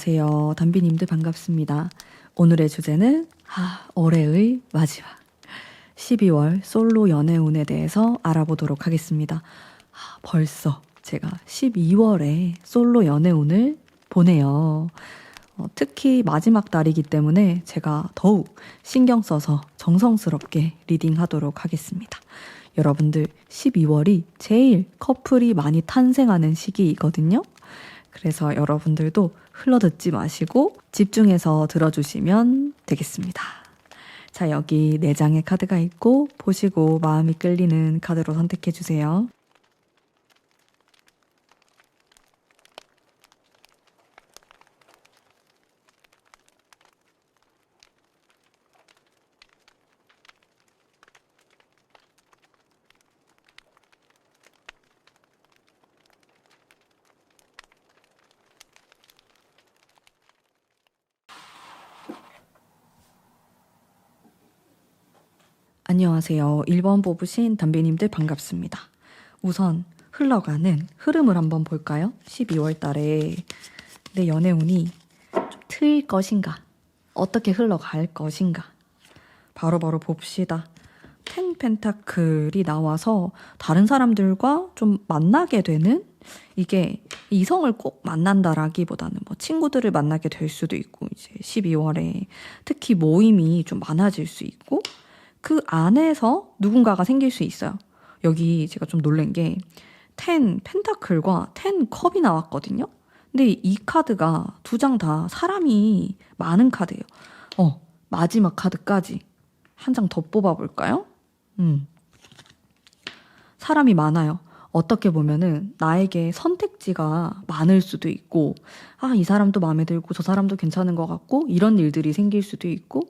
안녕하세요. 담비님들 반갑습니다. 오늘의 주제는 올해의 마지막 12월 솔로 연애운에 대해서 알아보도록 하겠습니다. 벌써 제가 12월에 솔로 연애운을 보네요. 특히 마지막 달이기 때문에 제가 더욱 신경 써서 정성스럽게 리딩하도록 하겠습니다. 여러분들 12월이 제일 커플이 많이 탄생하는 시기이거든요. 그래서 여러분들도 흘러듣지 마시고 집중해서 들어주시면 되겠습니다. 자, 여기 4장의 카드가 있고 보시고 마음이 끌리는 카드로 선택해주세요. 안녕하세요. 1번 뽑으신 담비님들 반갑습니다. 우선 흘러가는 흐름을 한번 볼까요? 12월 달에 내 연애운이 좀 트일 것인가? 어떻게 흘러갈 것인가? 바로바로 봅시다. 10 펜타클이 나와서 다른 사람들과 좀 만나게 되는, 이게 이성을 꼭 만난다라기보다는 뭐 친구들을 만나게 될 수도 있고, 이제 12월에 특히 모임이 좀 많아질 수 있고, 그 안에서 누군가가 생길 수 있어요. 여기 제가 좀 놀란 게 10 펜타클과 10 컵이 나왔거든요. 근데 이 카드가 2장 다 사람이 많은 카드예요. 마지막 카드까지 한 장 더 뽑아볼까요? 사람이 많아요. 어떻게 보면은 나에게 선택지가 많을 수도 있고, 이 사람도 마음에 들고 저 사람도 괜찮은 것 같고, 이런 일들이 생길 수도 있고,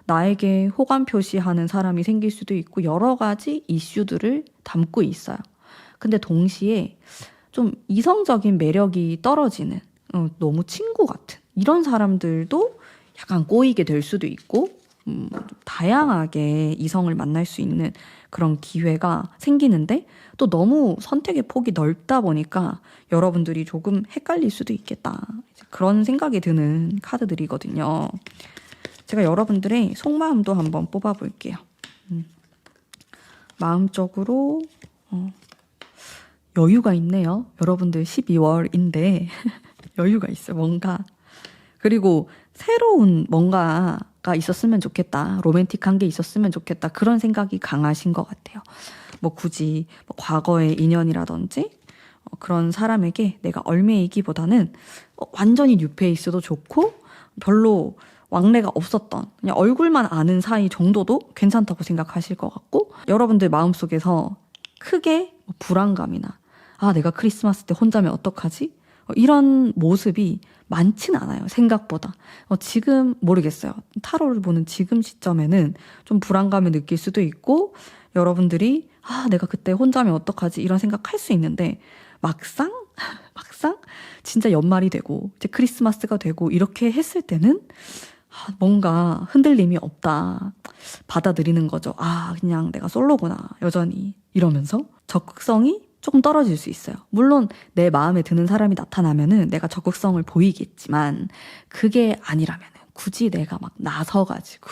나에게 호감 표시하는 사람이 생길 수도 있고, 여러 가지 이슈들을 담고 있어요. 근데 동시에 좀 이성적인 매력이 떨어지는, 너무 친구 같은 이런 사람들도 약간 꼬이게 될 수도 있고, 다양하게 이성을 만날 수 있는 그런 기회가 생기는데, 또 너무 선택의 폭이 넓다 보니까 여러분들이 조금 헷갈릴 수도 있겠다, 그런 생각이 드는 카드들이거든요. 제가 여러분들의 속마음도 한번 뽑아볼게요. 마음적으로 여유가 있네요. 여러분들 12월인데 여유가 있어요. 뭔가. 그리고 새로운 뭔가가 있었으면 좋겠다. 로맨틱한 게 있었으면 좋겠다. 그런 생각이 강하신 것 같아요. 뭐 굳이 뭐 과거의 인연이라든지 그런 사람에게 내가 얽매이기보다는 완전히 뉴페이스도 좋고 별로 왕래가 없었던 그냥 얼굴만 아는 사이 정도도 괜찮다고 생각하실 것 같고, 여러분들 마음속에서 크게 불안감이나 내가 크리스마스 때 혼자면 어떡하지? 이런 모습이 많진 않아요. 생각보다. 지금 모르겠어요. 타로를 보는 지금 시점에는 좀 불안감을 느낄 수도 있고, 여러분들이 내가 그때 혼자면 어떡하지? 이런 생각할 수 있는데, 막상 진짜 연말이 되고 이제 크리스마스가 되고 이렇게 했을 때는 뭔가 흔들림이 없다, 받아들이는 거죠. 그냥 내가 솔로구나 여전히, 이러면서 적극성이 조금 떨어질 수 있어요. 물론 내 마음에 드는 사람이 나타나면은 내가 적극성을 보이겠지만, 그게 아니라면은 굳이 내가 막 나서가지고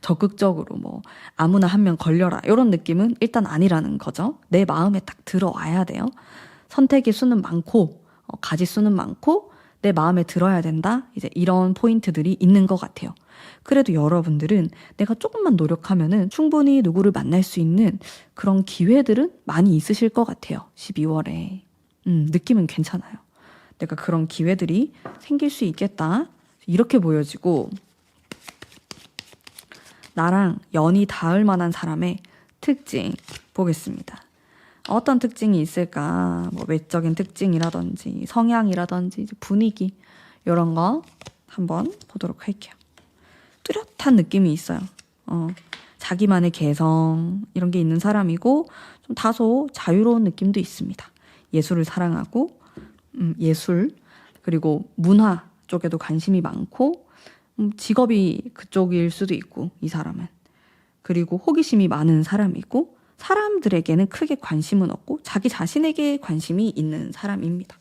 적극적으로 뭐 아무나 한 명 걸려라 이런 느낌은 일단 아니라는 거죠. 내 마음에 딱 들어와야 돼요. 선택의 수는 많고 가지수는 많고 내 마음에 들어야 된다, 이제 이런 포인트들이 있는 것 같아요. 그래도 여러분들은 내가 조금만 노력하면은 충분히 누구를 만날 수 있는 그런 기회들은 많이 있으실 것 같아요. 12월에 느낌은 괜찮아요. 내가 그런 기회들이 생길 수 있겠다, 이렇게 보여지고, 나랑 연이 닿을 만한 사람의 특징 보겠습니다. 어떤 특징이 있을까? 뭐 외적인 특징이라든지 성향이라든지 분위기, 이런 거 한번 보도록 할게요. 뚜렷한 느낌이 있어요. 자기만의 개성 이런 게 있는 사람이고, 좀 다소 자유로운 느낌도 있습니다. 예술을 사랑하고 예술 그리고 문화 쪽에도 관심이 많고, 직업이 그쪽일 수도 있고, 이 사람은. 그리고 호기심이 많은 사람이고, 사람들에게는 크게 관심은 없고 자기 자신에게 관심이 있는 사람입니다.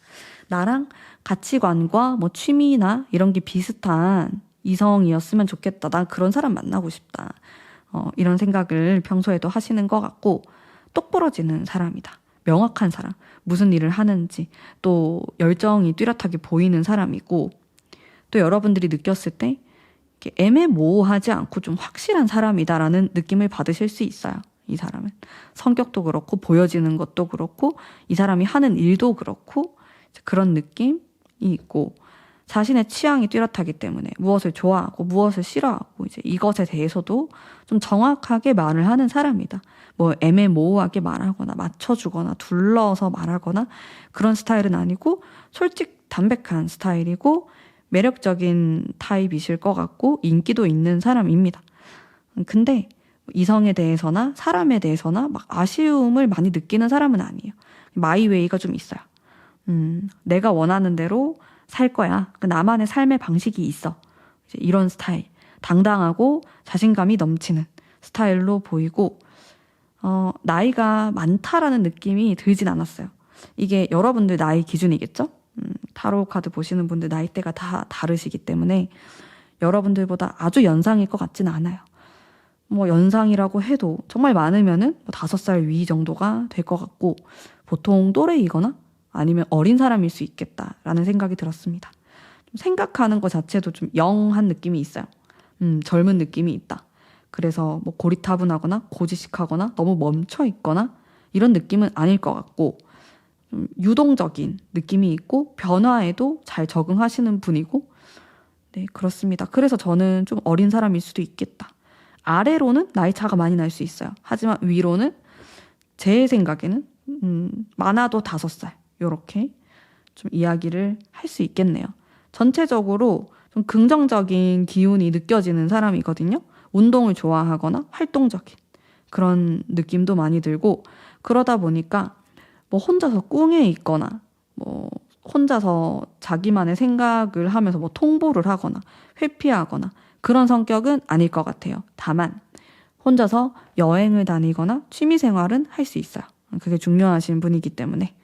나랑 가치관과 뭐 취미나 이런 게 비슷한 이성이었으면 좋겠다. 난 그런 사람 만나고 싶다. 이런 생각을 평소에도 하시는 것 같고, 똑부러지는 사람이다. 명확한 사람. 무슨 일을 하는지, 또 열정이 뚜렷하게 보이는 사람이고, 또 여러분들이 느꼈을 때 이렇게 애매모호하지 않고 좀 확실한 사람이다라는 느낌을 받으실 수 있어요. 이 사람은. 성격도 그렇고, 보여지는 것도 그렇고, 이 사람이 하는 일도 그렇고, 그런 느낌이 있고, 자신의 취향이 뚜렷하기 때문에 무엇을 좋아하고 무엇을 싫어하고 이제 이것에 대해서도 좀 정확하게 말을 하는 사람이다. 뭐 애매모호하게 말하거나 맞춰주거나 둘러서 말하거나 그런 스타일은 아니고 솔직 담백한 스타일이고 매력적인 타입이실 것 같고 인기도 있는 사람입니다. 근데 이성에 대해서나 사람에 대해서나 막 아쉬움을 많이 느끼는 사람은 아니에요. 마이웨이가 좀 있어요. 내가 원하는 대로 살 거야. 나만의 삶의 방식이 있어. 이제 이런 스타일. 당당하고 자신감이 넘치는 스타일로 보이고, 나이가 많다라는 느낌이 들진 않았어요. 이게 여러분들 나이 기준이겠죠? 타로 카드 보시는 분들 나이대가 다 다르시기 때문에 여러분들보다 아주 연상일 것 같진 않아요. 뭐 연상이라고 해도 정말 많으면은 5살 위 정도가 될 것 같고, 보통 또래이거나 아니면 어린 사람일 수 있겠다라는 생각이 들었습니다. 좀 생각하는 것 자체도 좀 영한 느낌이 있어요. 젊은 느낌이 있다. 그래서 뭐 고리타분하거나 고지식하거나 너무 멈춰 있거나 이런 느낌은 아닐 것 같고, 좀 유동적인 느낌이 있고 변화에도 잘 적응하시는 분이고, 네, 그렇습니다. 그래서 저는 좀 어린 사람일 수도 있겠다. 아래로는 나이 차가 많이 날 수 있어요. 하지만 위로는 제 생각에는 많아도 5살. 요렇게 좀 이야기를 할 수 있겠네요. 전체적으로 좀 긍정적인 기운이 느껴지는 사람이거든요. 운동을 좋아하거나 활동적인 그런 느낌도 많이 들고, 그러다 보니까 뭐 혼자서 꿍에 있거나 뭐 혼자서 자기만의 생각을 하면서 뭐 통보를 하거나 회피하거나 그런 성격은 아닐 것 같아요. 다만 혼자서 여행을 다니거나 취미생활은 할 수 있어요. 그게 중요하신 분이기 때문에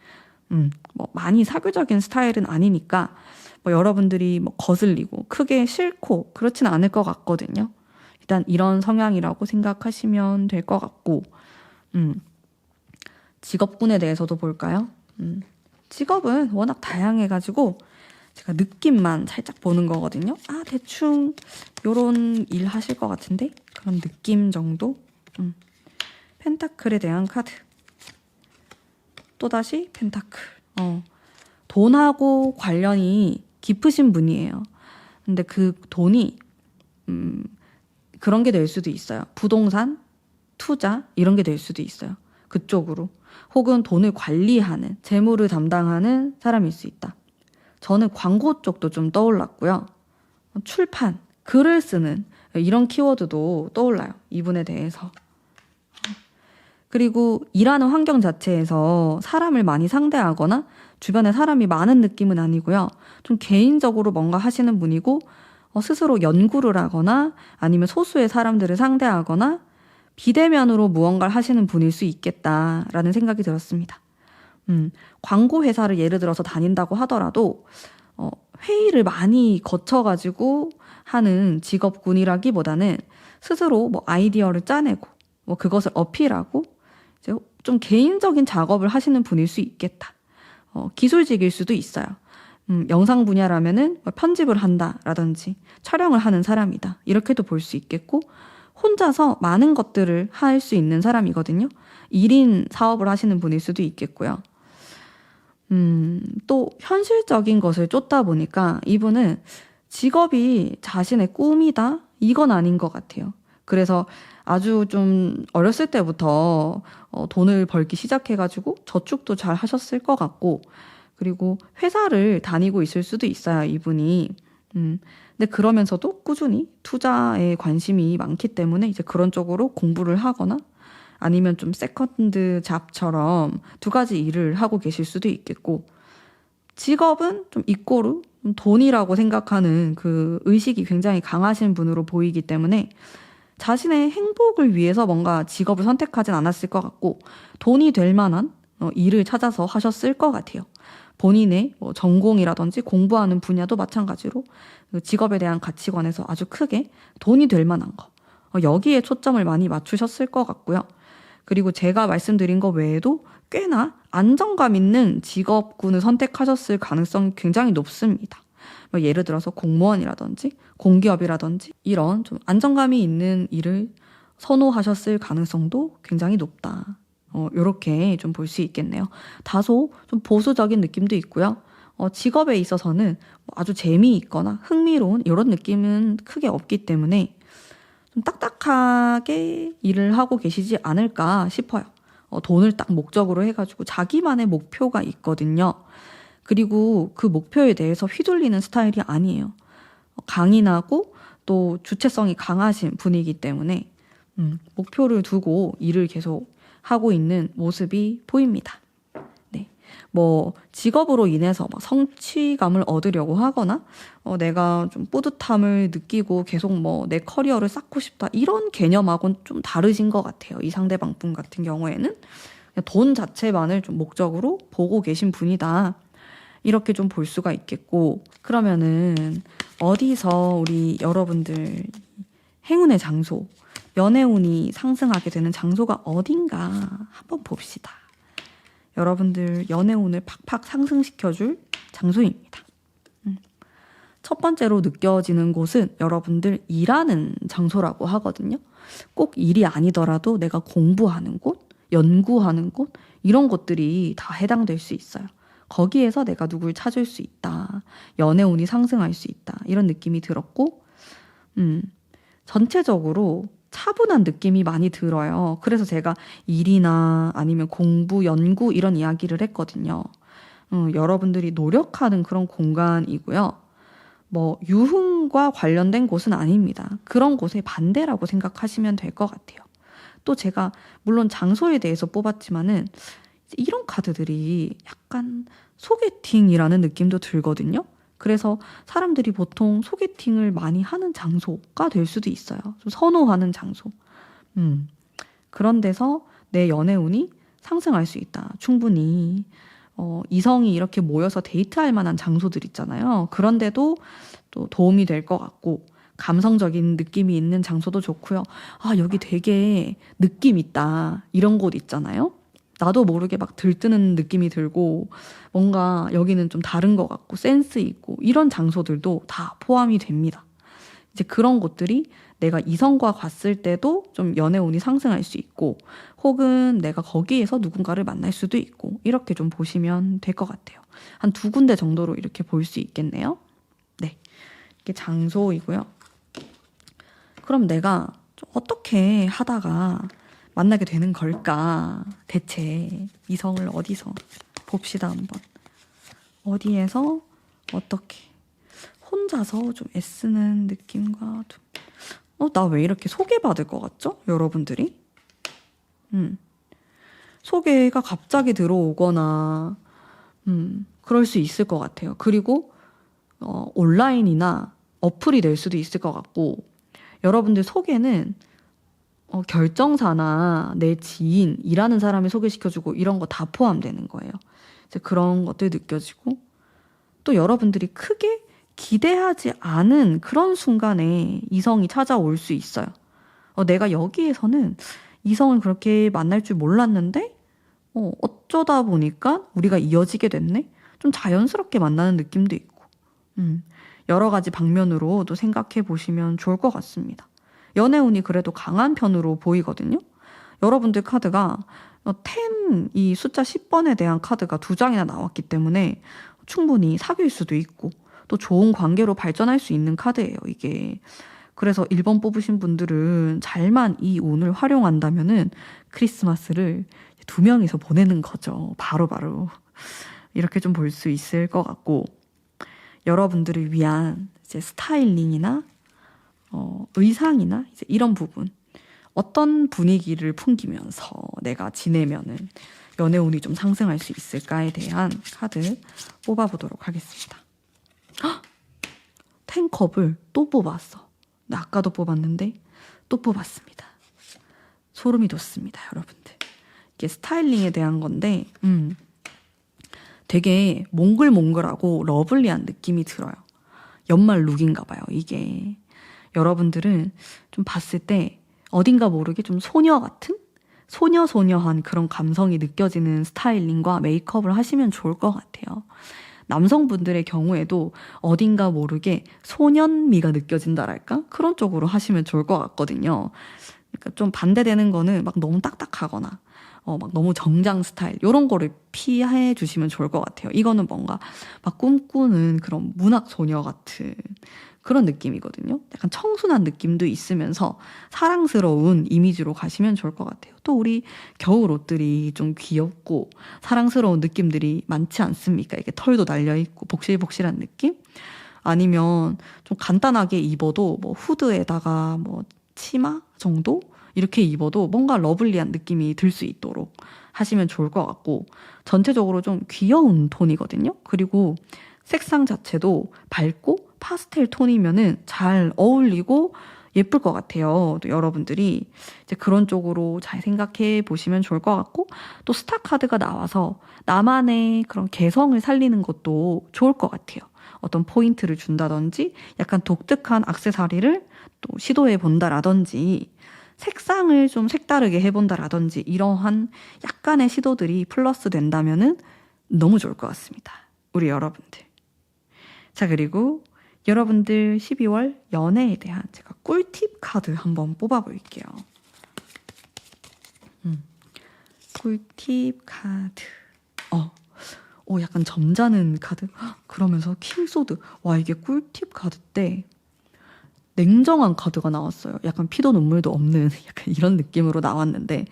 뭐 많이 사교적인 스타일은 아니니까 뭐 여러분들이 뭐 거슬리고 크게 싫고 그렇지는 않을 것 같거든요. 일단 이런 성향이라고 생각하시면 될 것 같고, 직업군에 대해서도 볼까요? 직업은 워낙 다양해가지고 제가 느낌만 살짝 보는 거거든요. 대충 요런 일 하실 것 같은데? 그런 느낌 정도? 펜타클에 대한 카드. 또다시 펜타클. 돈하고 관련이 깊으신 분이에요. 근데 그 돈이 그런 게 될 수도 있어요. 부동산, 투자 이런 게 될 수도 있어요. 그쪽으로. 혹은 돈을 관리하는, 재물을 담당하는 사람일 수 있다. 저는 광고 쪽도 좀 떠올랐고요. 출판, 글을 쓰는 이런 키워드도 떠올라요. 이분에 대해서. 그리고 일하는 환경 자체에서 사람을 많이 상대하거나 주변에 사람이 많은 느낌은 아니고요. 좀 개인적으로 뭔가 하시는 분이고, 스스로 연구를 하거나 아니면 소수의 사람들을 상대하거나 비대면으로 무언가를 하시는 분일 수 있겠다라는 생각이 들었습니다. 광고 회사를 예를 들어서 다닌다고 하더라도 회의를 많이 거쳐가지고 하는 직업군이라기보다는 스스로 뭐 아이디어를 짜내고 뭐 그것을 어필하고 이제 좀 개인적인 작업을 하시는 분일 수 있겠다. 기술직일 수도 있어요. 영상 분야라면은 뭐 편집을 한다라든지 촬영을 하는 사람이다. 이렇게도 볼 수 있겠고, 혼자서 많은 것들을 할 수 있는 사람이거든요. 1인 사업을 하시는 분일 수도 있겠고요. 또 현실적인 것을 쫓다 보니까 이분은 직업이 자신의 꿈이다? 이건 아닌 것 같아요. 그래서 아주 좀 어렸을 때부터 돈을 벌기 시작해가지고 저축도 잘 하셨을 것 같고, 그리고 회사를 다니고 있을 수도 있어요, 이분이. 근데 그러면서도 꾸준히 투자에 관심이 많기 때문에 이제 그런 쪽으로 공부를 하거나 아니면 좀 세컨드 잡처럼 2가지 일을 하고 계실 수도 있겠고, 직업은 좀 이꼬르 돈이라고 생각하는 그 의식이 굉장히 강하신 분으로 보이기 때문에 자신의 행복을 위해서 뭔가 직업을 선택하진 않았을 것 같고, 돈이 될 만한 일을 찾아서 하셨을 것 같아요. 본인의 뭐 전공이라든지 공부하는 분야도 마찬가지로 그 직업에 대한 가치관에서 아주 크게 돈이 될 만한 거. 여기에 초점을 많이 맞추셨을 것 같고요. 그리고 제가 말씀드린 거 외에도 꽤나 안정감 있는 직업군을 선택하셨을 가능성이 굉장히 높습니다. 뭐 예를 들어서 공무원이라든지 공기업이라든지 이런 좀 안정감이 있는 일을 선호하셨을 가능성도 굉장히 높다. 요렇게 좀 볼 수 있겠네요. 다소 좀 보수적인 느낌도 있고요. 직업에 있어서는 아주 재미있거나 흥미로운 이런 느낌은 크게 없기 때문에 좀 딱딱하게 일을 하고 계시지 않을까 싶어요. 돈을 딱 목적으로 해가지고 자기만의 목표가 있거든요. 그리고 그 목표에 대해서 휘둘리는 스타일이 아니에요. 강인하고 또 주체성이 강하신 분이기 때문에 목표를 두고 일을 계속 하고 있는 모습이 보입니다. 네. 뭐 직업으로 인해서 막 성취감을 얻으려고 하거나 내가 좀 뿌듯함을 느끼고 계속 뭐 내 커리어를 쌓고 싶다 이런 개념하고는 좀 다르신 것 같아요. 이 상대방 분 같은 경우에는 그냥 돈 자체만을 좀 목적으로 보고 계신 분이다. 이렇게 좀 볼 수가 있겠고 그러면은 어디서 우리 여러분들 행운의 장소 연애운이 상승하게 되는 장소가 어딘가 한번 봅시다. 여러분들 연애운을 팍팍 상승시켜줄 장소입니다. 첫 번째로 느껴지는 곳은 여러분들 일하는 장소라고 하거든요. 꼭 일이 아니더라도 내가 공부하는 곳, 연구하는 곳 이런 곳들이 다 해당될 수 있어요. 거기에서 내가 누굴 찾을 수 있다. 연애운이 상승할 수 있다. 이런 느낌이 들었고 전체적으로 차분한 느낌이 많이 들어요. 그래서 제가 일이나 아니면 공부, 연구 이런 이야기를 했거든요. 여러분들이 노력하는 그런 공간이고요. 뭐 유흥과 관련된 곳은 아닙니다. 그런 곳의 반대라고 생각하시면 될 것 같아요. 또 제가 물론 장소에 대해서 뽑았지만은 이런 카드들이 약간 소개팅이라는 느낌도 들거든요. 그래서 사람들이 보통 소개팅을 많이 하는 장소가 될 수도 있어요. 좀 선호하는 장소. 그런 데서 내 연애운이 상승할 수 있다. 충분히. 이성이 이렇게 모여서 데이트할 만한 장소들 있잖아요. 그런데도 또 도움이 될 것 같고 감성적인 느낌이 있는 장소도 좋고요. 아, 여기 되게 느낌 있다. 이런 곳 있잖아요. 나도 모르게 막 들뜨는 느낌이 들고 뭔가 여기는 좀 다른 것 같고 센스 있고 이런 장소들도 다 포함이 됩니다. 이제 그런 곳들이 내가 이성과 갔을 때도 좀 연애운이 상승할 수 있고 혹은 내가 거기에서 누군가를 만날 수도 있고 이렇게 좀 보시면 될 것 같아요. 한 2군데 정도로 이렇게 볼 수 있겠네요. 네, 이게 장소이고요. 그럼 내가 좀 어떻게 하다가 만나게 되는 걸까? 대체 이성을 어디서 봅시다 한번. 어디에서 어떻게 혼자서 좀 애쓰는 느낌과 나 왜 이렇게 소개받을 것 같죠? 여러분들이? 소개가 갑자기 들어오거나 그럴 수 있을 것 같아요. 그리고 온라인이나 어플이 될 수도 있을 것 같고 여러분들 소개는 결정사나 내 지인, 일하는 사람이 소개시켜주고 이런 거 다 포함되는 거예요. 이제 그런 것들 느껴지고 또 여러분들이 크게 기대하지 않은 그런 순간에 이성이 찾아올 수 있어요. 내가 여기에서는 이성을 그렇게 만날 줄 몰랐는데 어쩌다 보니까 우리가 이어지게 됐네? 좀 자연스럽게 만나는 느낌도 있고 여러 가지 방면으로 또 생각해 보시면 좋을 것 같습니다. 연애운이 그래도 강한 편으로 보이거든요. 여러분들 카드가 10, 이 숫자 10번에 대한 카드가 2장이나 나왔기 때문에 충분히 사귈 수도 있고 또 좋은 관계로 발전할 수 있는 카드예요, 이게. 그래서 1번 뽑으신 분들은 잘만 이 운을 활용한다면은 크리스마스를 2명이서 보내는 거죠. 바로바로. 이렇게 좀 볼 수 있을 것 같고 여러분들을 위한 이제 스타일링이나 의상이나 이제 이런 부분 어떤 분위기를 풍기면서 내가 지내면은 연애운이 좀 상승할 수 있을까에 대한 카드 뽑아보도록 하겠습니다. 헉! 10컵을 또 뽑았어. 나 아까도 뽑았는데 또 뽑았습니다. 소름이 돋습니다, 여러분들. 이게 스타일링에 대한 건데 되게 몽글몽글하고 러블리한 느낌이 들어요. 연말 룩인가 봐요, 이게. 여러분들은 좀 봤을 때 어딘가 모르게 좀 소녀 같은? 소녀소녀한 그런 감성이 느껴지는 스타일링과 메이크업을 하시면 좋을 것 같아요. 남성분들의 경우에도 어딘가 모르게 소년미가 느껴진다랄까? 그런 쪽으로 하시면 좋을 것 같거든요. 그러니까 좀 반대되는 거는 막 너무 딱딱하거나 막 너무 정장 스타일 이런 거를 피해 주시면 좋을 것 같아요. 이거는 뭔가 막 꿈꾸는 그런 문학 소녀 같은 그런 느낌이거든요. 약간 청순한 느낌도 있으면서 사랑스러운 이미지로 가시면 좋을 것 같아요. 또 우리 겨울 옷들이 좀 귀엽고 사랑스러운 느낌들이 많지 않습니까? 이게 털도 달려있고 복실복실한 느낌? 아니면 좀 간단하게 입어도 뭐 후드에다가 뭐 치마 정도? 이렇게 입어도 뭔가 러블리한 느낌이 들 수 있도록 하시면 좋을 것 같고 전체적으로 좀 귀여운 톤이거든요. 그리고 색상 자체도 밝고 파스텔 톤이면은 잘 어울리고 예쁠 것 같아요. 또 여러분들이 이제 그런 쪽으로 잘 생각해 보시면 좋을 것 같고 또 스타 카드가 나와서 나만의 그런 개성을 살리는 것도 좋을 것 같아요. 어떤 포인트를 준다든지 약간 독특한 액세서리를 또 시도해 본다라든지 색상을 좀 색다르게 해본다라든지 이러한 약간의 시도들이 플러스 된다면은 너무 좋을 것 같습니다. 우리 여러분들. 자, 그리고 여러분들 12월 연애에 대한 제가 꿀팁 카드 한번 뽑아볼게요. 꿀팁 카드. 약간 점잖은 카드. 그러면서 킹소드. 와, 이게 꿀팁 카드 때 냉정한 카드가 나왔어요. 약간 피도 눈물도 없는 약간 이런 느낌으로 나왔는데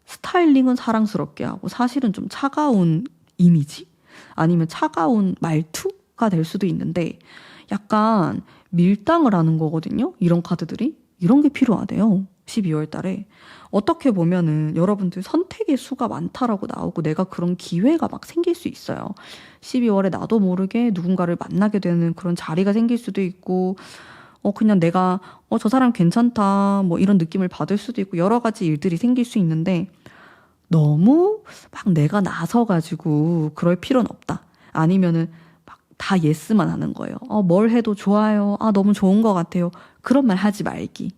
스타일링은 사랑스럽게 하고 사실은 좀 차가운 이미지? 아니면 차가운 말투가 될 수도 있는데 약간 밀당을 하는 거거든요. 이런 카드들이. 이런 게 필요하대요. 12월 달에. 어떻게 보면은 여러분들 선택의 수가 많다라고 나오고 내가 그런 기회가 막 생길 수 있어요. 12월에 나도 모르게 누군가를 만나게 되는 그런 자리가 생길 수도 있고 그냥 내가 저 사람 괜찮다 뭐 이런 느낌을 받을 수도 있고 여러 가지 일들이 생길 수 있는데 너무 막 내가 나서가지고 그럴 필요는 없다. 아니면은 막 다 예스만 하는 거예요. 뭘 해도 좋아요. 너무 좋은 것 같아요. 그런 말 하지 말기.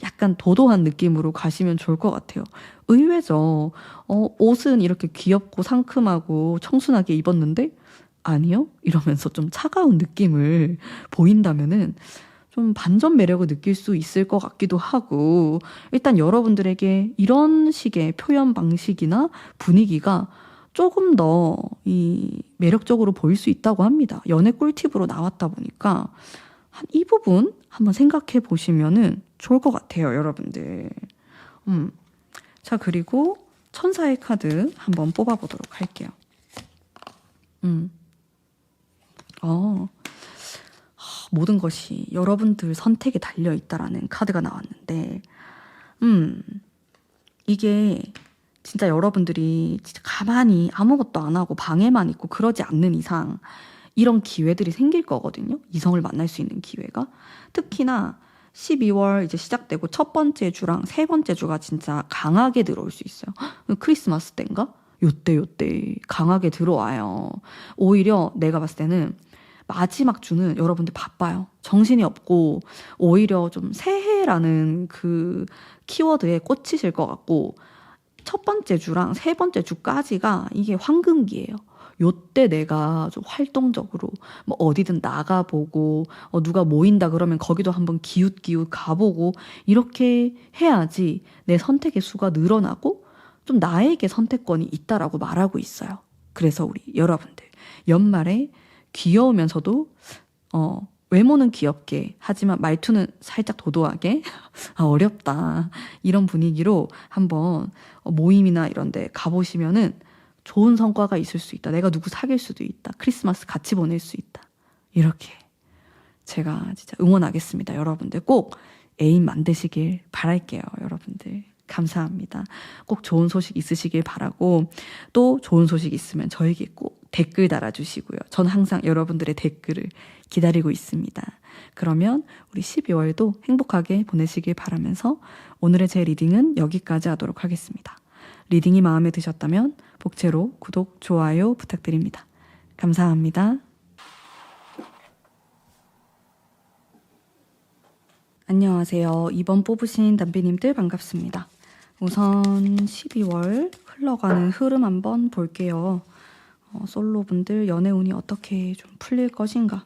약간 도도한 느낌으로 가시면 좋을 것 같아요. 의외죠. 옷은 이렇게 귀엽고 상큼하고 청순하게 입었는데 아니요? 이러면서 좀 차가운 느낌을 보인다면은 좀 반전 매력을 느낄 수 있을 것 같기도 하고 일단 여러분들에게 이런 식의 표현 방식이나 분위기가 조금 더 이 매력적으로 보일 수 있다고 합니다. 연애 꿀팁으로 나왔다 보니까 한 이 부분 한번 생각해 보시면은 좋을 것 같아요, 여러분들. 자, 그리고 천사의 카드 한번 뽑아보도록 할게요. 모든 것이 여러분들 선택에 달려있다라는 카드가 나왔는데, 이게 진짜 여러분들이 진짜 가만히 아무것도 안 하고 방에만 있고 그러지 않는 이상 이런 기회들이 생길 거거든요. 이성을 만날 수 있는 기회가. 특히나 12월 이제 시작되고 첫 번째 주랑 세 번째 주가 진짜 강하게 들어올 수 있어요. 크리스마스 때인가? 요때 강하게 들어와요. 오히려 내가 봤을 때는 마지막 주는 여러분들 바빠요. 정신이 없고 오히려 좀 새해라는 그 키워드에 꽂히실 것 같고 첫 번째 주랑 세 번째 주까지가 이게 황금기예요. 요때 내가 좀 활동적으로 뭐 어디든 나가보고 누가 모인다 그러면 거기도 한번 기웃기웃 가보고 이렇게 해야지 내 선택의 수가 늘어나고 좀 나에게 선택권이 있다라고 말하고 있어요. 그래서 우리 여러분들 연말에 귀여우면서도 외모는 귀엽게 하지만 말투는 살짝 도도하게 어렵다 이런 분위기로 한번 모임이나 이런 데 가보시면은 좋은 성과가 있을 수 있다. 내가 누구 사귈 수도 있다. 크리스마스 같이 보낼 수 있다. 이렇게 제가 진짜 응원하겠습니다. 여러분들 꼭 애인 만드시길 바랄게요. 여러분들 감사합니다. 꼭 좋은 소식 있으시길 바라고 또 좋은 소식 있으면 저에게 꼭 댓글 달아주시고요. 저는 항상 여러분들의 댓글을 기다리고 있습니다. 그러면 우리 12월도 행복하게 보내시길 바라면서 오늘의 제 리딩은 여기까지 하도록 하겠습니다. 리딩이 마음에 드셨다면 복채로 구독, 좋아요 부탁드립니다. 감사합니다. 안녕하세요. 이번 뽑으신 담비님들 반갑습니다. 우선 12월 흘러가는 흐름 한번 볼게요. 솔로분들 연애운이 어떻게 좀 풀릴 것인가?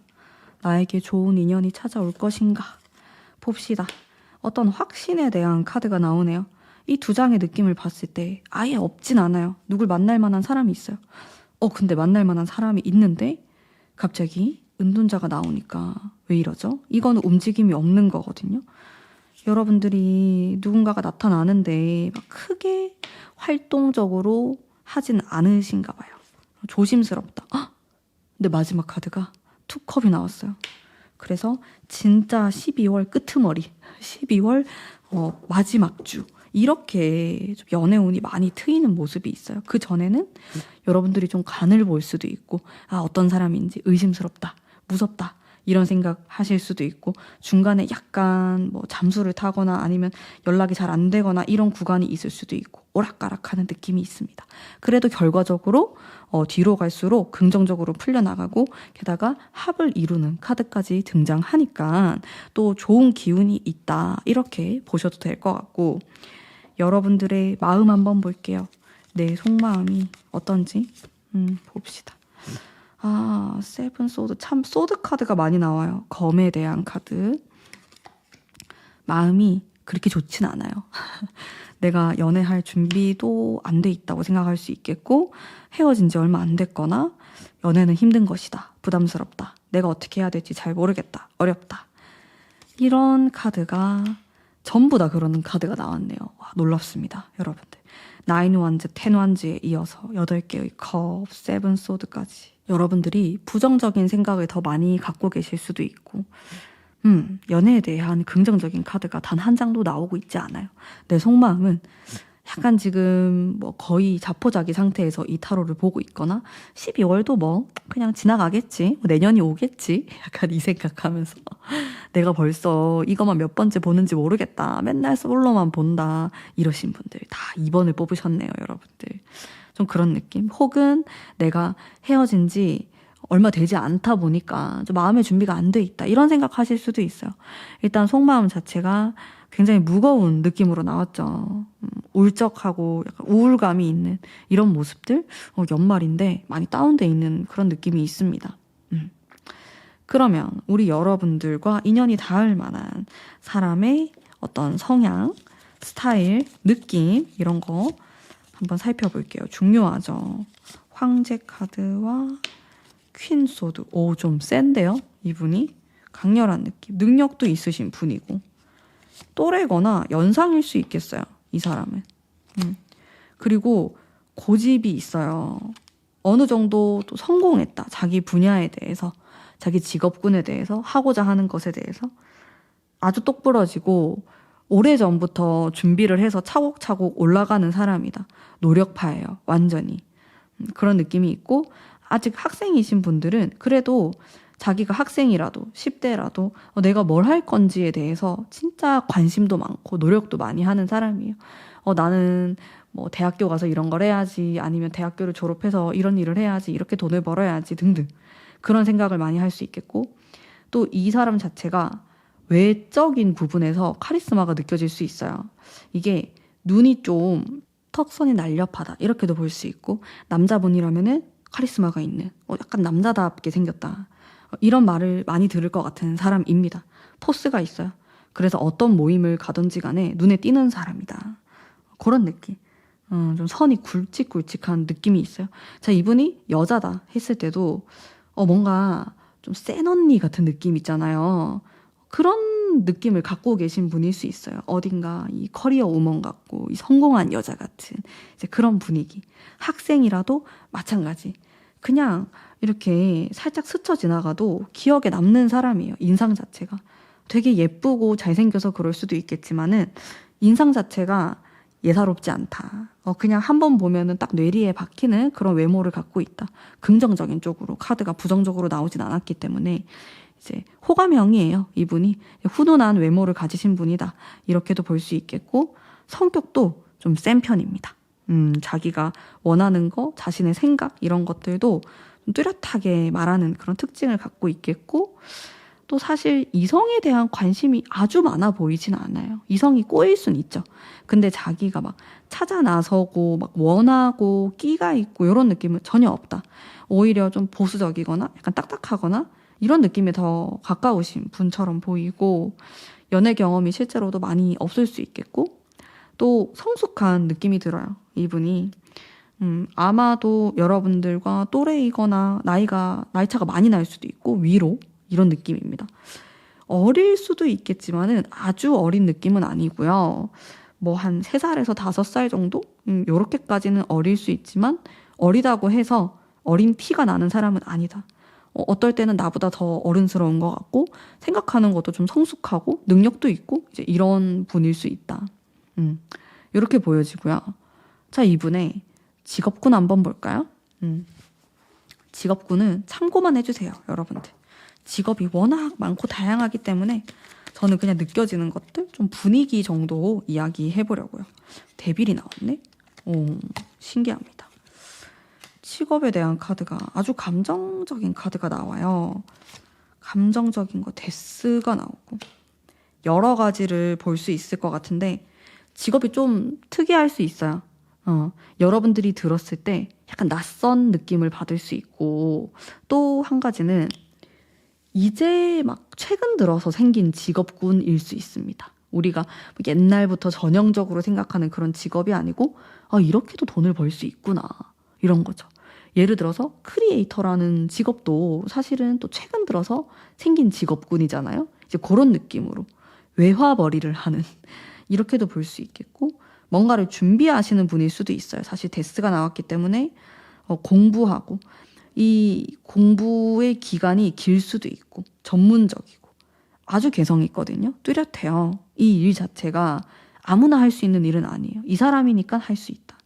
나에게 좋은 인연이 찾아올 것인가? 봅시다. 어떤 확신에 대한 카드가 나오네요. 이 두 장의 느낌을 봤을 때 아예 없진 않아요. 누굴 만날 만한 사람이 있어요. 근데 만날 만한 사람이 있는데 갑자기 은둔자가 나오니까 왜 이러죠? 이거는 움직임이 없는 거거든요. 여러분들이 누군가가 나타나는데 막 크게 활동적으로 하진 않으신가 봐요. 조심스럽다. 근데 마지막 카드가 투컵이 나왔어요. 그래서 진짜 12월 끄트머리, 12월 마지막 주 이렇게 좀 연애운이 많이 트이는 모습이 있어요. 그 전에는 여러분들이 좀 간을 볼 수도 있고 어떤 사람인지 의심스럽다, 무섭다 이런 생각 하실 수도 있고 중간에 약간 잠수를 타거나 아니면 연락이 잘 안 되거나 이런 구간이 있을 수도 있고 오락가락하는 느낌이 있습니다. 그래도 결과적으로 뒤로 갈수록 긍정적으로 풀려나가고 게다가 합을 이루는 카드까지 등장하니까 또 좋은 기운이 있다 이렇게 보셔도 될 것 같고 여러분들의 마음 한번 볼게요. 내 속마음이 어떤지 봅시다. 세븐 소드. 참 소드 카드가 많이 나와요. 검에 대한 카드. 마음이 그렇게 좋진 않아요. 내가 연애할 준비도 안 돼 있다고 생각할 수 있겠고 헤어진 지 얼마 안 됐거나 연애는 힘든 것이다. 부담스럽다. 내가 어떻게 해야 될지 잘 모르겠다. 어렵다. 이런 카드가 전부 다 그러는 카드가 나왔네요. 와, 놀랍습니다. 여러분들. 9 완즈, 10 완즈에 이어서 8개의 컵, 7 소드까지. 여러분들이 부정적인 생각을 더 많이 갖고 계실 수도 있고 연애에 대한 긍정적인 카드가 단 한 장도 나오고 있지 않아요. 내 속마음은 약간 지금 거의 자포자기 상태에서 이 타로를 보고 있거나 12월도 그냥 지나가겠지, 내년이 오겠지 약간 이 생각하면서 내가 벌써 이것만 몇 번째 보는지 모르겠다, 맨날 솔로만 본다 이러신 분들 다 2번을 뽑으셨네요. 여러분들 좀 그런 느낌. 혹은 내가 헤어진 지 얼마 되지 않다 보니까 좀 마음의 준비가 안 돼 있다 이런 생각하실 수도 있어요. 일단 속마음 자체가 굉장히 무거운 느낌으로 나왔죠. 울적하고 약간 우울감이 있는 이런 모습들. 연말인데 많이 다운돼 있는 그런 느낌이 있습니다. 그러면 우리 여러분들과 인연이 닿을 만한 사람의 어떤 성향, 스타일, 느낌 이런 거 한번 살펴볼게요. 중요하죠. 황제 카드와 퀸 소드. 좀 센데요? 이분이 강렬한 느낌. 능력도 있으신 분이고 또래거나 연상일 수 있겠어요. 이 사람은. 그리고 고집이 있어요. 어느 정도 또 성공했다. 자기 분야에 대해서, 자기 직업군에 대해서, 하고자 하는 것에 대해서 아주 똑부러지고 오래전부터 준비를 해서 차곡차곡 올라가는 사람이다. 노력파예요. 완전히. 그런 느낌이 있고 아직 학생이신 분들은 그래도 자기가 학생이라도 10대라도 내가 뭘 할 건지에 대해서 진짜 관심도 많고 노력도 많이 하는 사람이에요. 나는 대학교 가서 이런 걸 해야지, 아니면 대학교를 졸업해서 이런 일을 해야지, 이렇게 돈을 벌어야지 등등 그런 생각을 많이 할 수 있겠고 또 이 사람 자체가 외적인 부분에서 카리스마가 느껴질 수 있어요. 이게 눈이 좀 턱선이 날렵하다 이렇게도 볼 수 있고 남자분이라면은 카리스마가 있는 약간 남자답게 생겼다 이런 말을 많이 들을 것 같은 사람입니다. 포스가 있어요. 그래서 어떤 모임을 가든지 간에 눈에 띄는 사람이다. 그런 느낌. 좀 선이 굵직굵직한 느낌이 있어요. 자, 이분이 여자다 했을 때도 뭔가 좀 센 언니 같은 느낌 있잖아요. 그런 느낌을 갖고 계신 분일 수 있어요. 어딘가 이 커리어 우먼 같고 이 성공한 여자 같은 이제 그런 분위기. 학생이라도 마찬가지. 그냥 이렇게 살짝 스쳐 지나가도 기억에 남는 사람이에요. 인상 자체가. 되게 예쁘고 잘생겨서 그럴 수도 있겠지만은 인상 자체가 예사롭지 않다. 그냥 한번 보면은 딱 뇌리에 박히는 그런 외모를 갖고 있다. 긍정적인 쪽으로 카드가 부정적으로 나오진 않았기 때문에 이제 호감형이에요. 이분이 훈훈한 외모를 가지신 분이다. 이렇게도 볼 수 있겠고 성격도 좀 센 편입니다. 자기가 원하는 거, 자신의 생각 이런 것들도 뚜렷하게 말하는 그런 특징을 갖고 있겠고, 또 사실 이성에 대한 관심이 아주 많아 보이진 않아요. 이성이 꼬일 순 있죠. 근데 자기가 막 찾아 나서고 막 원하고 끼가 있고 이런 느낌은 전혀 없다. 오히려 좀 보수적이거나 약간 딱딱하거나 이런 느낌에 더 가까우신 분처럼 보이고, 연애 경험이 실제로도 많이 없을 수 있겠고, 또 성숙한 느낌이 들어요. 이분이. 아마도 여러분들과 또래이거나 나이 차가 많이 날 수도 있고 위로 이런 느낌입니다. 어릴 수도 있겠지만은 아주 어린 느낌은 아니고요. 뭐 한 3살에서 5살 정도? 요렇게까지는 어릴 수 있지만 어리다고 해서 어린 티가 나는 사람은 아니다. 어떨 때는 나보다 더 어른스러운 것 같고 생각하는 것도 좀 성숙하고 능력도 있고 이제 이런 분일 수 있다. 이렇게 보여지고요. 자, 이분의 직업군 한번 볼까요? 직업군은 참고만 해주세요, 여러분들. 직업이 워낙 많고 다양하기 때문에 저는 그냥 느껴지는 것들 좀 분위기 정도 이야기해 보려고요. 데빌이 나왔네. 오, 신기합니다. 직업에 대한 카드가 아주 감정적인 카드가 나와요. 감정적인 거 데스가 나오고 여러 가지를 볼 수 있을 것 같은데 직업이 좀 특이할 수 있어요. 여러분들이 들었을 때 약간 낯선 느낌을 받을 수 있고, 또 한 가지는 이제 막 최근 들어서 생긴 직업군일 수 있습니다. 우리가 옛날부터 전형적으로 생각하는 그런 직업이 아니고, 이렇게도 돈을 벌 수 있구나, 이런 거죠. 예를 들어서 크리에이터라는 직업도 사실은 또 최근 들어서 생긴 직업군이잖아요. 이제 그런 느낌으로 외화벌이를 하는 이렇게도 볼 수 있겠고, 뭔가를 준비하시는 분일 수도 있어요. 사실 데스가 나왔기 때문에 공부하고, 이 공부의 기간이 길 수도 있고 전문적이고 아주 개성 있거든요. 뚜렷해요. 이 일 자체가 아무나 할 수 있는 일은 아니에요. 이 사람이니까 할 수 있다.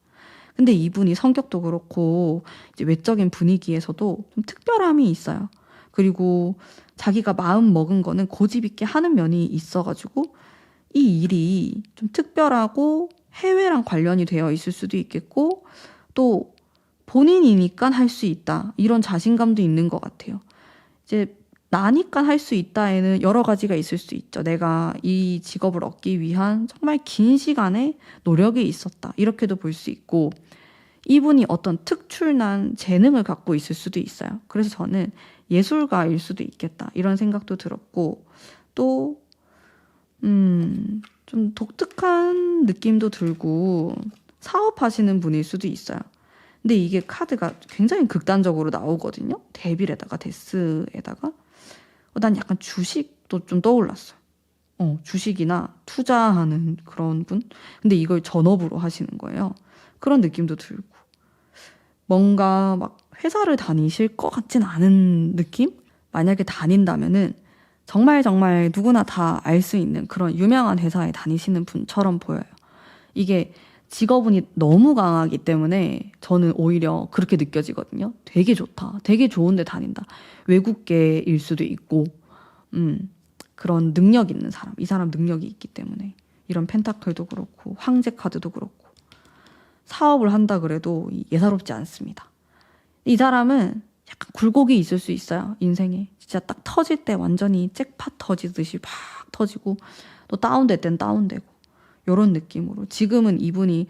근데 이분이 성격도 그렇고 이제 외적인 분위기에서도 좀 특별함이 있어요. 그리고 자기가 마음 먹은 거는 고집 있게 하는 면이 있어가지고 이 일이 좀 특별하고 해외랑 관련이 되어 있을 수도 있겠고, 또 본인이니까 할 수 있다, 이런 자신감도 있는 것 같아요. 이제 나니까 할 수 있다에는 여러 가지가 있을 수 있죠. 내가 이 직업을 얻기 위한 정말 긴 시간의 노력이 있었다, 이렇게도 볼 수 있고, 이분이 어떤 특출난 재능을 갖고 있을 수도 있어요. 그래서 저는 예술가일 수도 있겠다, 이런 생각도 들었고, 또 좀 독특한 느낌도 들고 사업하시는 분일 수도 있어요. 근데 이게 카드가 굉장히 극단적으로 나오거든요. 데빌에다가 데스에다가 난 약간 주식도 좀 떠올랐어요. 주식이나 투자하는 그런 분. 근데 이걸 전업으로 하시는 거예요. 그런 느낌도 들고, 뭔가 막 회사를 다니실 것 같진 않은 느낌? 만약에 다닌다면은 정말 정말 누구나 다 알 수 있는 그런 유명한 회사에 다니시는 분처럼 보여요. 이게 직업운이 너무 강하기 때문에 저는 오히려 그렇게 느껴지거든요. 되게 좋다, 되게 좋은데 다닌다. 외국계일 수도 있고, 그런 능력 있는 사람, 이 사람 능력이 있기 때문에. 이런 펜타클도 그렇고 황제 카드도 그렇고 사업을 한다 그래도 예사롭지 않습니다. 이 사람은 약간 굴곡이 있을 수 있어요. 인생에 진짜 딱 터질 때 완전히 잭팟 터지듯이 팍 터지고, 또 다운될 땐 다운되고, 이런 느낌으로 지금은 이분이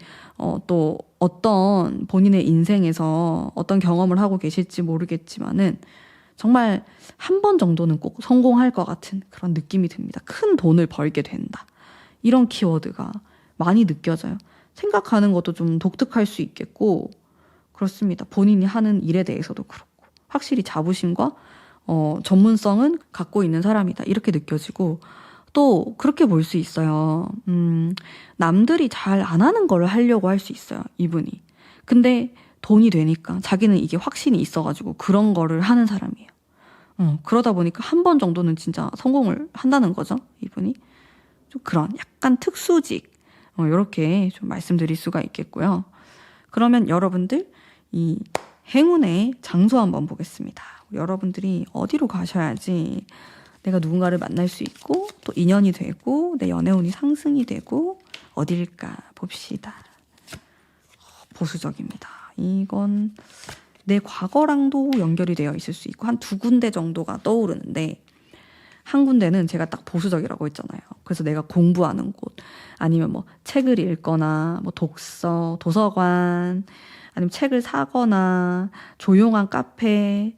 또 어떤 본인의 인생에서 어떤 경험을 하고 계실지 모르겠지만은 정말 한 번 정도는 꼭 성공할 것 같은 그런 느낌이 듭니다. 큰 돈을 벌게 된다, 이런 키워드가 많이 느껴져요. 생각하는 것도 좀 독특할 수 있겠고, 그렇습니다. 본인이 하는 일에 대해서도 그렇고 확실히 자부심과 전문성은 갖고 있는 사람이다, 이렇게 느껴지고, 또 그렇게 볼 수 있어요. 남들이 잘 안 하는 걸 하려고 할 수 있어요, 이분이. 근데 돈이 되니까 자기는 이게 확신이 있어가지고 그런 거를 하는 사람이에요. 그러다 보니까 한 번 정도는 진짜 성공을 한다는 거죠, 이분이. 좀 그런 약간 특수직, 이렇게 좀 말씀드릴 수가 있겠고요. 그러면 여러분들 이 행운의 장소 한번 보겠습니다. 여러분들이 어디로 가셔야지 내가 누군가를 만날 수 있고 또 인연이 되고 내 연애운이 상승이 되고 어딜까 봅시다. 보수적입니다. 이건 내 과거랑도 연결이 되어 있을 수 있고 한 두 군데 정도가 떠오르는데 한 군데는 제가 딱 보수적이라고 했잖아요. 그래서 내가 공부하는 곳 아니면 뭐 책을 읽거나 뭐 독서, 도서관 아니면 책을 사거나 조용한 카페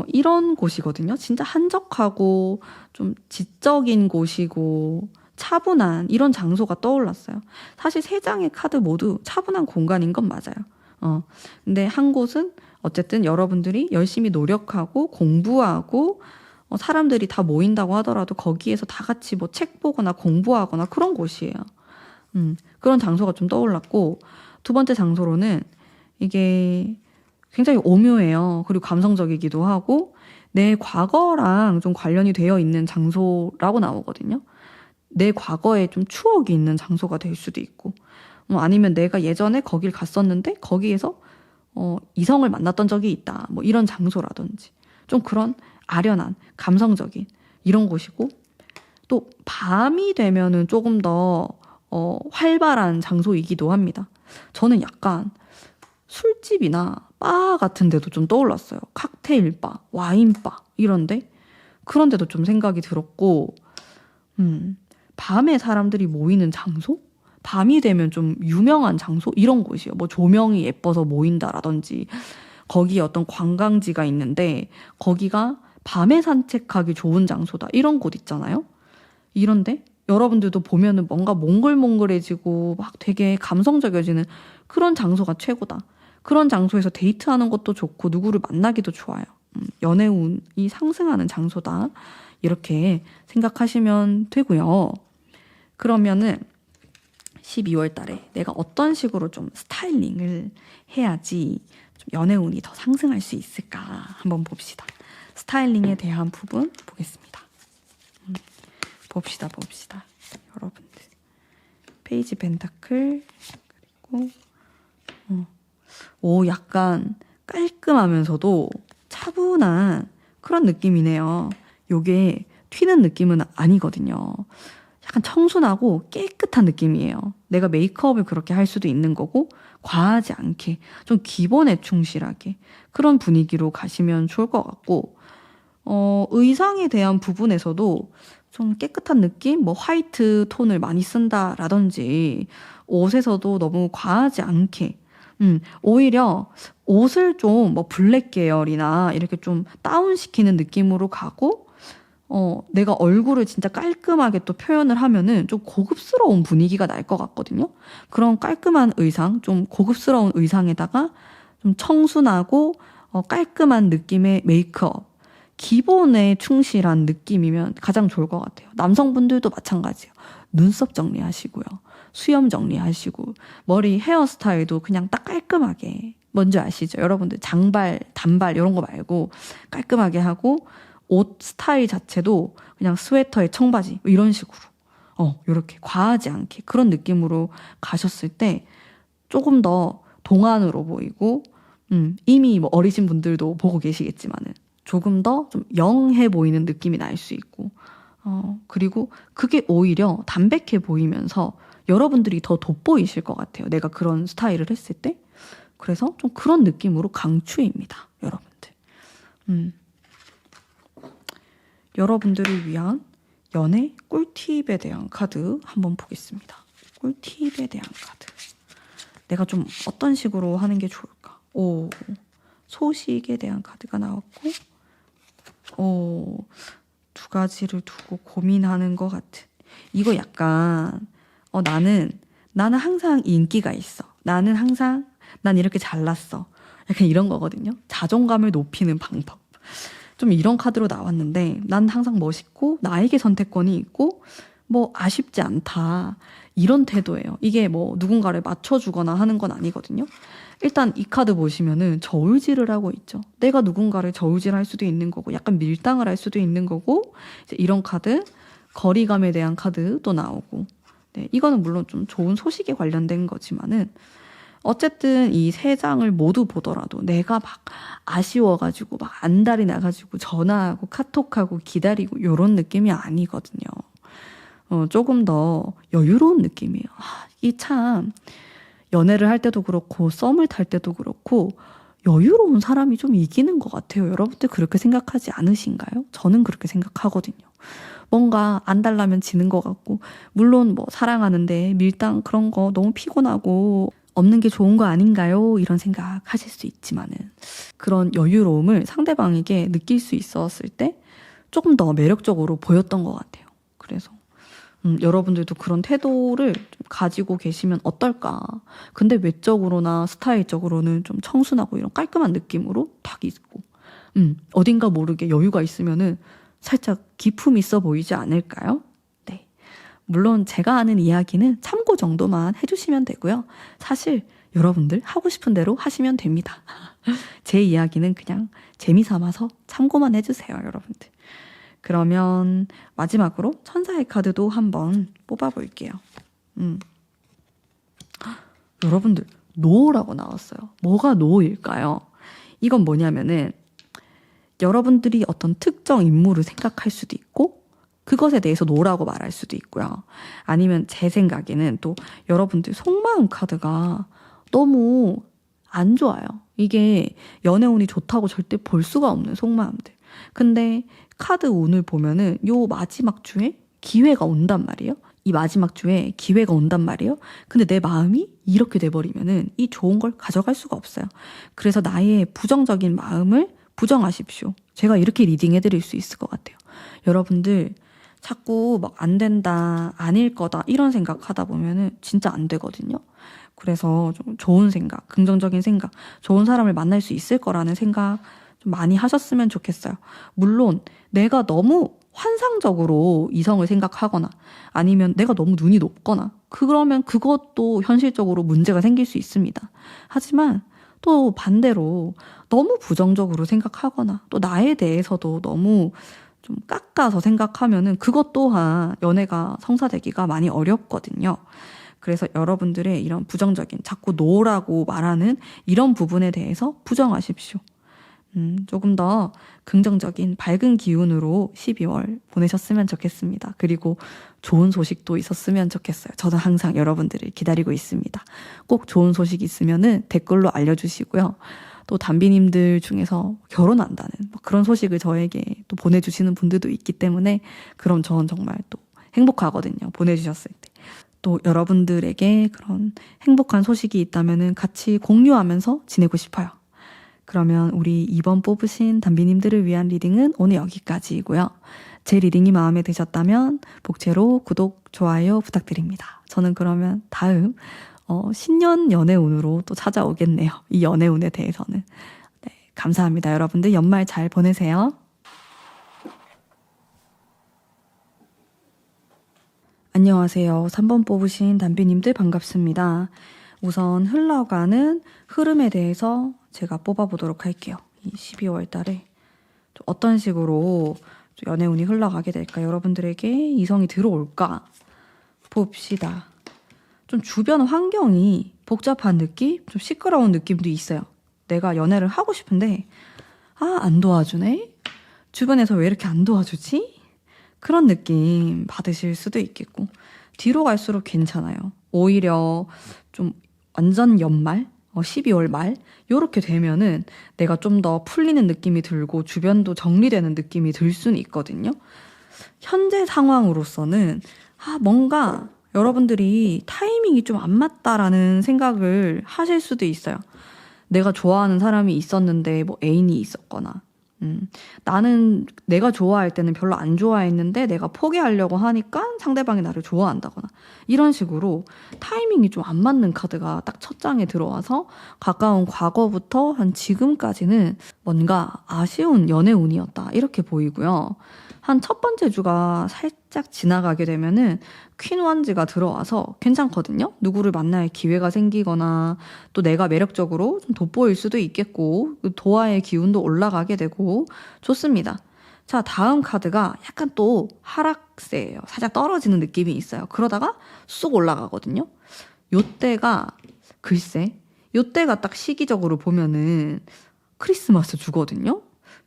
이런 곳이거든요. 진짜 한적하고 좀 지적인 곳이고 차분한 이런 장소가 떠올랐어요. 사실 세 장의 카드 모두 차분한 공간인 건 맞아요. 근데 한 곳은 어쨌든 여러분들이 열심히 노력하고 공부하고 사람들이 다 모인다고 하더라도 거기에서 다 같이 뭐 책 보거나 공부하거나 그런 곳이에요. 그런 장소가 좀 떠올랐고 두 번째 장소로는 이게 굉장히 오묘해요. 그리고 감성적이기도 하고 내 과거랑 좀 관련이 되어 있는 장소라고 나오거든요. 내 과거에 좀 추억이 있는 장소가 될 수도 있고 아니면 내가 예전에 거길 갔었는데 거기에서 이성을 만났던 적이 있다. 뭐 이런 장소라든지 좀 그런 아련한 감성적인 이런 곳이고 또 밤이 되면은 조금 더 활발한 장소이기도 합니다. 저는 약간 술집이나 바 같은 데도 좀 떠올랐어요. 칵테일 바, 와인 바 이런데 그런 데도 좀 생각이 들었고 밤에 사람들이 모이는 장소? 밤이 되면 좀 유명한 장소? 이런 곳이요. 뭐 조명이 예뻐서 모인다라든지 거기에 어떤 관광지가 있는데 거기가 밤에 산책하기 좋은 장소다. 이런 곳 있잖아요. 이런데 여러분들도 보면은 뭔가 몽글몽글해지고 막 되게 감성적이어지는 그런 장소가 최고다. 그런 장소에서 데이트하는 것도 좋고 누구를 만나기도 좋아요. 연애운이 상승하는 장소다. 이렇게 생각하시면 되고요. 그러면은 12월 달에 내가 어떤 식으로 좀 스타일링을 해야지 좀 연애운이 더 상승할 수 있을까 한번 봅시다. 스타일링에 대한 부분 보겠습니다. 봅시다. 여러분들. 페이지 펜타클 그리고 약간 깔끔하면서도 차분한 그런 느낌이네요. 요게 튀는 느낌은 아니거든요. 약간 청순하고 깨끗한 느낌이에요. 내가 메이크업을 그렇게 할 수도 있는 거고 과하지 않게 좀 기본에 충실하게 그런 분위기로 가시면 좋을 것 같고 의상에 대한 부분에서도 좀 깨끗한 느낌? 뭐 화이트 톤을 많이 쓴다라든지 옷에서도 너무 과하지 않게 오히려 옷을 좀 뭐 블랙 계열이나 이렇게 좀 다운시키는 느낌으로 가고 내가 얼굴을 진짜 깔끔하게 또 표현을 하면은 좀 고급스러운 분위기가 날 것 같거든요. 그런 깔끔한 의상, 좀 고급스러운 의상에다가 좀 청순하고 깔끔한 느낌의 메이크업. 기본에 충실한 느낌이면 가장 좋을 것 같아요. 남성분들도 마찬가지예요. 눈썹 정리하시고요. 수염 정리하시고 머리 헤어스타일도 그냥 딱 깔끔하게 뭔지 아시죠? 여러분들 장발, 단발 이런 거 말고 깔끔하게 하고 옷 스타일 자체도 그냥 스웨터에 청바지 이런 식으로 이렇게 과하지 않게 그런 느낌으로 가셨을 때 조금 더 동안으로 보이고 이미 뭐 어리신 분들도 보고 계시겠지만은 조금 더 좀 영해 보이는 느낌이 날 수 있고 그리고 그게 오히려 담백해 보이면서 여러분들이 더 돋보이실 것 같아요. 내가 그런 스타일을 했을 때. 그래서 좀 그런 느낌으로 강추입니다. 여러분들. 여러분들을 위한 연애 꿀팁에 대한 카드 한번 보겠습니다. 꿀팁에 대한 카드. 내가 좀 어떤 식으로 하는 게 좋을까? 소식에 대한 카드가 나왔고 두 가지를 두고 고민하는 것 같은. 이거 약간 나는 항상 인기가 있어. 난 이렇게 잘났어. 약간 이런 거거든요. 자존감을 높이는 방법. 좀 이런 카드로 나왔는데 난 항상 멋있고 나에게 선택권이 있고 뭐 아쉽지 않다. 이런 태도예요. 이게 뭐 누군가를 맞춰주거나 하는 건 아니거든요. 일단 이 카드 보시면은 저울질을 하고 있죠. 내가 누군가를 저울질할 수도 있는 거고 약간 밀당을 할 수도 있는 거고 이제 이런 카드, 거리감에 대한 카드도 나오고 네, 이거는 물론 좀 좋은 소식에 관련된 거지만은 어쨌든 이 세 장을 모두 보더라도 내가 막 아쉬워가지고 막 안달이 나가지고 전화하고 카톡하고 기다리고 이런 느낌이 아니거든요. 조금 더 여유로운 느낌이에요. 이 참 연애를 할 때도 그렇고 썸을 탈 때도 그렇고 여유로운 사람이 좀 이기는 것 같아요. 여러분들 그렇게 생각하지 않으신가요? 저는 그렇게 생각하거든요. 뭔가 안 달라면 지는 것 같고, 물론 뭐 사랑하는데 밀당 그런 거 너무 피곤하고 없는 게 좋은 거 아닌가요? 이런 생각 하실 수 있지만은, 그런 여유로움을 상대방에게 느낄 수 있었을 때 조금 더 매력적으로 보였던 것 같아요. 그래서 여러분들도 그런 태도를 좀 가지고 계시면 어떨까. 근데 외적으로나 스타일적으로는 좀 청순하고 이런 깔끔한 느낌으로 딱 있고, 어딘가 모르게 여유가 있으면은 살짝 기품 있어 보이지 않을까요? 네. 물론 제가 아는 이야기는 참고 정도만 해주시면 되고요. 사실 여러분들 하고 싶은 대로 하시면 됩니다. 제 이야기는 그냥 재미삼아서 참고만 해주세요, 여러분들. 그러면 마지막으로 천사의 카드도 한번 뽑아볼게요. 여러분들, 노라고 나왔어요. 뭐가 노일까요? 이건 뭐냐면은 여러분들이 어떤 특정 인물을 생각할 수도 있고 그것에 대해서 노라고 말할 수도 있고요. 아니면 제 생각에는 또 여러분들 속마음 카드가 너무 안 좋아요. 이게 연애운이 좋다고 절대 볼 수가 없는 속마음들. 근데 카드 운을 보면은 요 마지막 주에 기회가 온단 말이에요. 이 마지막 주에 기회가 온단 말이에요. 근데 내 마음이 이렇게 돼버리면은 이 좋은 걸 가져갈 수가 없어요. 그래서 나의 부정적인 마음을 부정하십시오. 제가 이렇게 리딩 해드릴 수 있을 것 같아요. 여러분들 자꾸 막 안 된다, 아닐 거다 이런 생각 하다 보면은 진짜 안 되거든요. 그래서 좀 좋은 생각, 긍정적인 생각, 좋은 사람을 만날 수 있을 거라는 생각 좀 많이 하셨으면 좋겠어요. 물론 내가 너무 환상적으로 이성을 생각하거나 아니면 내가 너무 눈이 높거나 그러면 그것도 현실적으로 문제가 생길 수 있습니다. 하지만 또 반대로 너무 부정적으로 생각하거나 또 나에 대해서도 너무 좀 깎아서 생각하면은 그것 또한 연애가 성사되기가 많이 어렵거든요. 그래서 여러분들의 이런 부정적인 자꾸 노라고 말하는 이런 부분에 대해서 부정하십시오. 조금 더 긍정적인 밝은 기운으로 12월 보내셨으면 좋겠습니다. 그리고 좋은 소식도 있었으면 좋겠어요. 저는 항상 여러분들을 기다리고 있습니다. 꼭 좋은 소식 있으면은 댓글로 알려주시고요. 또 담비님들 중에서 결혼한다는 그런 소식을 저에게 또 보내주시는 분들도 있기 때문에 그럼 저는 정말 또 행복하거든요. 보내주셨을 때. 또 여러분들에게 그런 행복한 소식이 있다면은 같이 공유하면서 지내고 싶어요. 그러면 우리 이번 뽑으신 담비님들을 위한 리딩은 오늘 여기까지이고요. 제 리딩이 마음에 드셨다면 복채로 구독, 좋아요 부탁드립니다. 저는 그러면 다음 신년 연애운으로 또 찾아오겠네요. 이 연애운에 대해서는. 네, 감사합니다. 여러분들 연말 잘 보내세요. 안녕하세요. 3번 뽑으신 담비님들 반갑습니다. 우선 흘러가는 흐름에 대해서 제가 뽑아보도록 할게요. 이 12월 달에 어떤 식으로 연애운이 흘러가게 될까? 여러분들에게 이성이 들어올까? 봅시다. 좀 주변 환경이 복잡한 느낌? 좀 시끄러운 느낌도 있어요. 내가 연애를 하고 싶은데 안 도와주네? 주변에서 왜 이렇게 안 도와주지? 그런 느낌 받으실 수도 있겠고 뒤로 갈수록 괜찮아요. 오히려 좀 완전 연말? 12월 말? 요렇게 되면은 내가 좀 더 풀리는 느낌이 들고 주변도 정리되는 느낌이 들 수는 있거든요. 현재 상황으로서는 뭔가 여러분들이 타이밍이 좀 안 맞다라는 생각을 하실 수도 있어요. 내가 좋아하는 사람이 있었는데 뭐 애인이 있었거나 나는 내가 좋아할 때는 별로 안 좋아했는데 내가 포기하려고 하니까 상대방이 나를 좋아한다거나 이런 식으로 타이밍이 좀 안 맞는 카드가 딱 첫 장에 들어와서 가까운 과거부터 한 지금까지는 뭔가 아쉬운 연애운이었다 이렇게 보이고요. 한 첫 번째 주가 살짝 지나가게 되면은 퀸 원지가 들어와서 괜찮거든요. 누구를 만날 기회가 생기거나 또 내가 매력적으로 좀 돋보일 수도 있겠고 도화의 기운도 올라가게 되고 좋습니다. 자, 다음 카드가 약간 또 하락세예요. 살짝 떨어지는 느낌이 있어요. 그러다가 쑥 올라가거든요. 요때가 글쎄 요때가 딱 시기적으로 보면은 크리스마스 주거든요.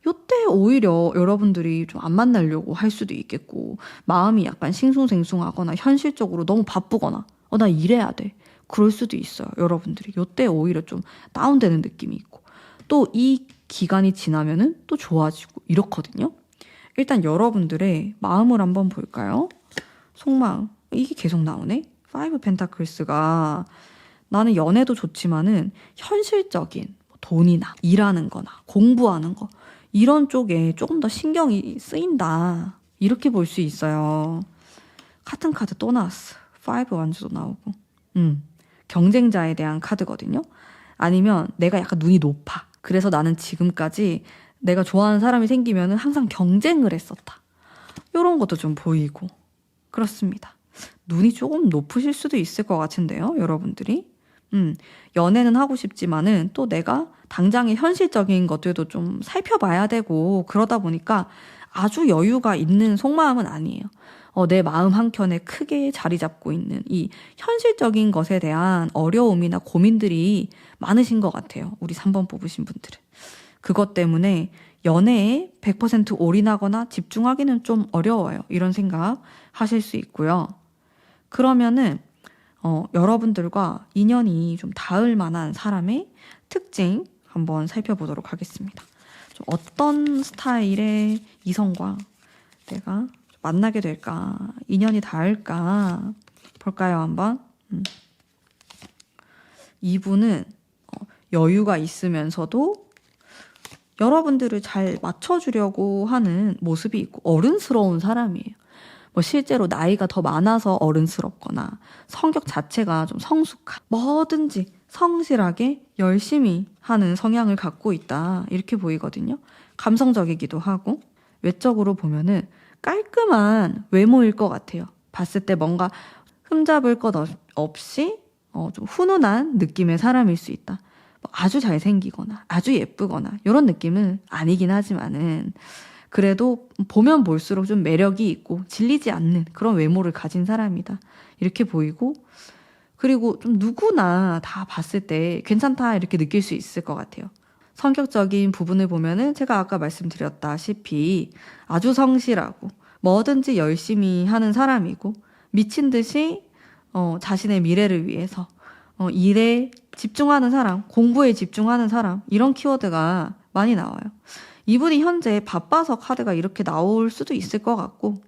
요때 오히려 여러분들이 좀 안 만나려고 할 수도 있겠고 마음이 약간 싱숭생숭하거나 현실적으로 너무 바쁘거나 나 일해야 돼 그럴 수도 있어요. 여러분들이 요때 오히려 좀 다운되는 느낌이 있고 또 이 기간이 지나면은 또 좋아지고 이렇거든요. 일단 여러분들의 마음을 한번 볼까요? 속마음. 이게 계속 나오네. 5 펜타클스가 나는 연애도 좋지만은 현실적인 돈이나 일하는 거나 공부하는 거 이런 쪽에 조금 더 신경이 쓰인다. 이렇게 볼 수 있어요. 같은 카드 또 나왔어. 5 완주도 나오고. 경쟁자에 대한 카드거든요. 아니면 내가 약간 눈이 높아. 그래서 나는 지금까지 내가 좋아하는 사람이 생기면 항상 경쟁을 했었다. 이런 것도 좀 보이고 그렇습니다. 눈이 조금 높으실 수도 있을 것 같은데요, 여러분들이. 연애는 하고 싶지만은 또 내가 당장의 현실적인 것들도 좀 살펴봐야 되고 그러다 보니까 아주 여유가 있는 속마음은 아니에요. 내 마음 한켠에 크게 자리 잡고 있는 이 현실적인 것에 대한 어려움이나 고민들이 많으신 것 같아요. 우리 3번 뽑으신 분들은. 그것 때문에 연애에 100% 올인하거나 집중하기는 좀 어려워요. 이런 생각 하실 수 있고요. 그러면은 여러분들과 인연이 좀 닿을 만한 사람의 특징 한번 살펴보도록 하겠습니다. 좀 어떤 스타일의 이성과 내가 만나게 될까? 인연이 닿을까? 볼까요, 한번? 이분은 여유가 있으면서도 여러분들을 잘 맞춰주려고 하는 모습이 있고 어른스러운 사람이에요. 뭐 실제로 나이가 더 많아서 어른스럽거나 성격 자체가 좀 성숙한 뭐든지 성실하게 열심히 하는 성향을 갖고 있다. 이렇게 보이거든요. 감성적이기도 하고 외적으로 보면은 깔끔한 외모일 것 같아요. 봤을 때 뭔가 흠잡을 것 없이 좀 훈훈한 느낌의 사람일 수 있다. 뭐 아주 잘생기거나 아주 예쁘거나 이런 느낌은 아니긴 하지만은 그래도 보면 볼수록 좀 매력이 있고 질리지 않는 그런 외모를 가진 사람이다. 이렇게 보이고 그리고 좀 누구나 다 봤을 때 괜찮다 이렇게 느낄 수 있을 것 같아요. 성격적인 부분을 보면은 제가 아까 말씀드렸다시피 아주 성실하고 뭐든지 열심히 하는 사람이고 미친 듯이 자신의 미래를 위해서 일에 집중하는 사람, 공부에 집중하는 사람 이런 키워드가 많이 나와요. 이분이 현재 바빠서 카드가 이렇게 나올 수도 있을 것 같고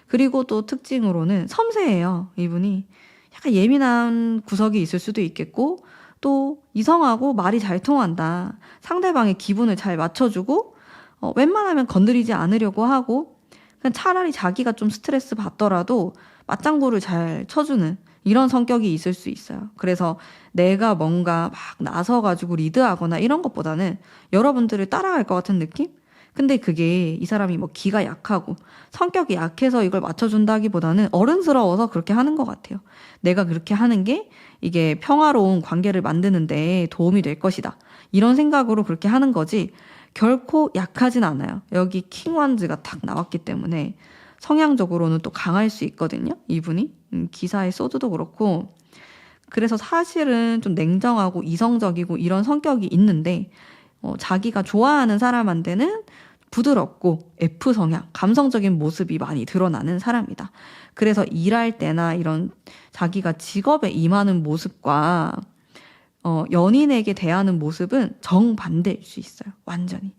그리고 또 특징으로는 섬세해요. 이분이 약간 예민한 구석이 있을 수도 있겠고 또 이성하고 말이 잘 통한다. 상대방의 기분을 잘 맞춰주고 웬만하면 건드리지 않으려고 하고 그냥 차라리 자기가 좀 스트레스 받더라도 맞장구를 잘 쳐주는 이런 성격이 있을 수 있어요. 그래서 내가 뭔가 막 나서가지고 리드하거나 이런 것보다는 여러분들을 따라갈 것 같은 느낌? 근데 그게 이 사람이 뭐 기가 약하고 성격이 약해서 이걸 맞춰준다기보다는 어른스러워서 그렇게 하는 것 같아요. 내가 그렇게 하는 게 이게 평화로운 관계를 만드는데 도움이 될 것이다. 이런 생각으로 그렇게 하는 거지 결코 약하진 않아요. 여기 킹완즈가 탁 나왔기 때문에 성향적으로는 또 강할 수 있거든요. 이분이. 기사의 소드도 그렇고 그래서 사실은 좀 냉정하고 이성적이고 이런 성격이 있는데 자기가 좋아하는 사람한테는 부드럽고 F 성향, 감성적인 모습이 많이 드러나는 사람이다. 그래서 일할 때나 이런 자기가 직업에 임하는 모습과 연인에게 대하는 모습은 정반대일 수 있어요. 완전히.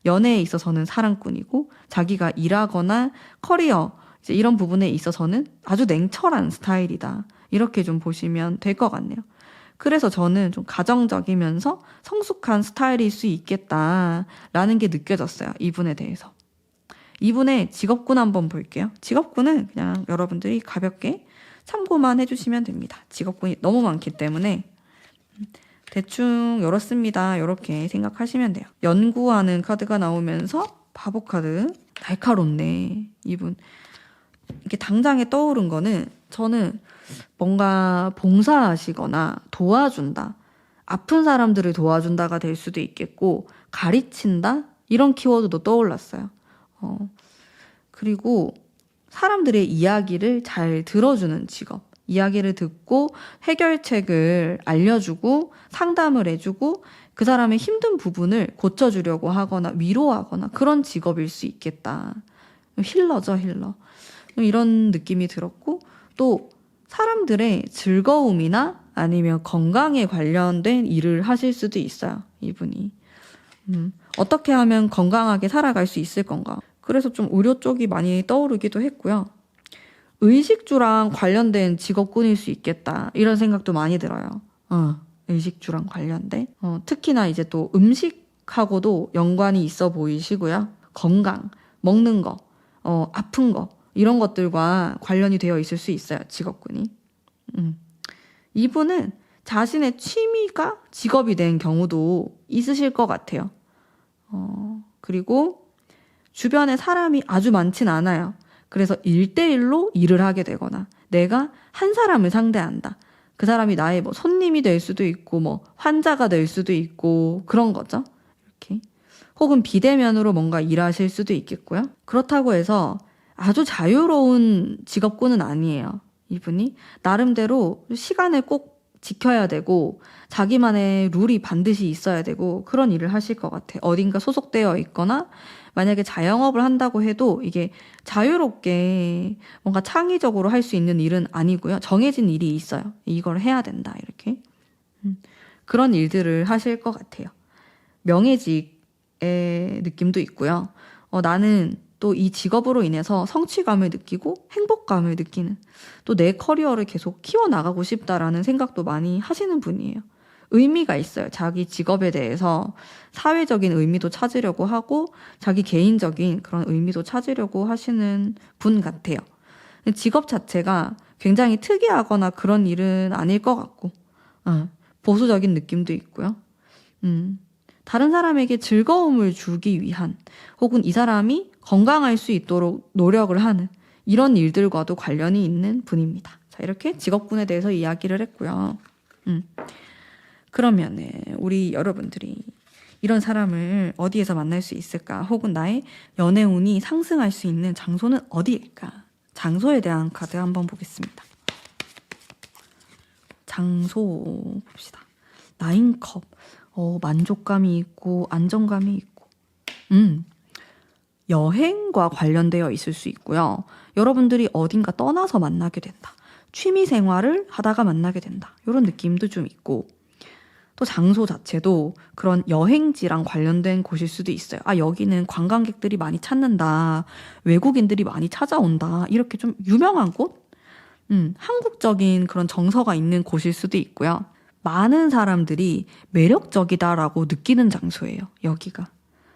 연애에 있어서는 사랑꾼이고 자기가 일하거나 커리어 이제 이런 부분에 있어서는 아주 냉철한 스타일이다. 이렇게 좀 보시면 될 것 같네요. 그래서 저는 좀 가정적이면서 성숙한 스타일일 수 있겠다라는 게 느껴졌어요. 이분에 대해서. 이분의 직업군 한번 볼게요. 직업군은 그냥 여러분들이 가볍게 참고만 해주시면 됩니다. 직업군이 너무 많기 때문에 대충 열었습니다. 이렇게 생각하시면 돼요. 연구하는 카드가 나오면서 바보 카드. 날카롭네. 이분. 이게 당장에 떠오른 거는 저는 뭔가 봉사하시거나 도와준다. 아픈 사람들을 도와준다가 될 수도 있겠고 가르친다? 이런 키워드도 떠올랐어요. 그리고 사람들의 이야기를 잘 들어주는 직업. 이야기를 듣고 해결책을 알려주고 상담을 해주고 그 사람의 힘든 부분을 고쳐주려고 하거나 위로하거나 그런 직업일 수 있겠다. 힐러죠, 힐러. 이런 느낌이 들었고 또 사람들의 즐거움이나 아니면 건강에 관련된 일을 하실 수도 있어요. 이분이. 어떻게 하면 건강하게 살아갈 수 있을 건가. 그래서 좀 의료 쪽이 많이 떠오르기도 했고요. 의식주랑 관련된 직업군일 수 있겠다. 이런 생각도 많이 들어요. 의식주랑 관련된. 특히나 이제 또 음식하고도 연관이 있어 보이시고요. 건강, 먹는 거, 아픈 거, 이런 것들과 관련이 되어 있을 수 있어요. 직업군이. 이분은 자신의 취미가 직업이 된 경우도 있으실 것 같아요. 그리고 주변에 사람이 아주 많진 않아요. 그래서 1대1로 일을 하게 되거나 내가 한 사람을 상대한다. 그 사람이 나의 뭐 손님이 될 수도 있고 뭐 환자가 될 수도 있고 그런 거죠. 이렇게. 혹은 비대면으로 뭔가 일하실 수도 있겠고요. 그렇다고 해서 아주 자유로운 직업군은 아니에요. 이분이 나름대로 시간을 꼭 지켜야 되고 자기만의 룰이 반드시 있어야 되고 그런 일을 하실 것 같아요. 어딘가 소속되어 있거나 만약에 자영업을 한다고 해도 이게 자유롭게 뭔가 창의적으로 할 수 있는 일은 아니고요. 정해진 일이 있어요. 이걸 해야 된다 이렇게. 그런 일들을 하실 것 같아요. 명예직의 느낌도 있고요. 나는 또 이 직업으로 인해서 성취감을 느끼고 행복감을 느끼는 또 내 커리어를 계속 키워나가고 싶다라는 생각도 많이 하시는 분이에요. 의미가 있어요. 자기 직업에 대해서 사회적인 의미도 찾으려고 하고 자기 개인적인 그런 의미도 찾으려고 하시는 분 같아요. 직업 자체가 굉장히 특이하거나 그런 일은 아닐 것 같고 보수적인 느낌도 있고요. 다른 사람에게 즐거움을 주기 위한 혹은 이 사람이 건강할 수 있도록 노력을 하는 이런 일들과도 관련이 있는 분입니다. 자, 이렇게 직업군에 대해서 이야기를 했고요. 그러면 우리 여러분들이 이런 사람을 어디에서 만날 수 있을까? 혹은 나의 연애운이 상승할 수 있는 장소는 어디일까? 장소에 대한 카드 한번 보겠습니다. 장소 봅시다. 9컵. 만족감이 있고 안정감이 있고 여행과 관련되어 있을 수 있고요. 여러분들이 어딘가 떠나서 만나게 된다. 취미 생활을 하다가 만나게 된다. 이런 느낌도 좀 있고 또 장소 자체도 그런 여행지랑 관련된 곳일 수도 있어요. 여기는 관광객들이 많이 찾는다. 외국인들이 많이 찾아온다. 이렇게 좀 유명한 곳? 한국적인 그런 정서가 있는 곳일 수도 있고요. 많은 사람들이 매력적이다라고 느끼는 장소예요. 여기가.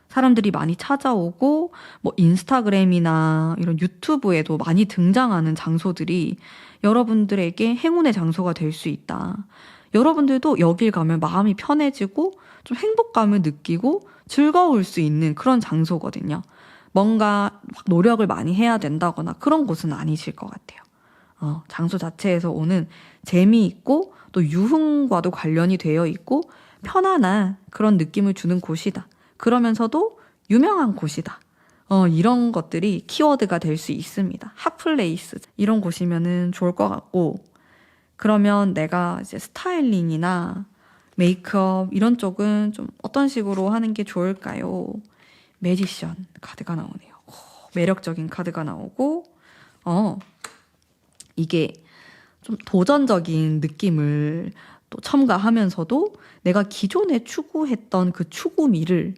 사람들이 많이 찾아오고 뭐 인스타그램이나 이런 유튜브에도 많이 등장하는 장소들이 여러분들에게 행운의 장소가 될 수 있다. 여러분들도 여길 가면 마음이 편해지고 좀 행복감을 느끼고 즐거울 수 있는 그런 장소거든요. 뭔가 막 노력을 많이 해야 된다거나 그런 곳은 아니실 것 같아요. 장소 자체에서 오는 재미있고 또 유흥과도 관련이 되어 있고 편안한 그런 느낌을 주는 곳이다. 그러면서도 유명한 곳이다. 이런 것들이 키워드가 될 수 있습니다. 핫플레이스 이런 곳이면은 좋을 것 같고 그러면 내가 이제 스타일링이나 메이크업 이런 쪽은 좀 어떤 식으로 하는 게 좋을까요? 매지션 카드가 나오네요. 매력적인 카드가 나오고 이게 좀 도전적인 느낌을 또 첨가하면서도 내가 기존에 추구했던 그 추구미를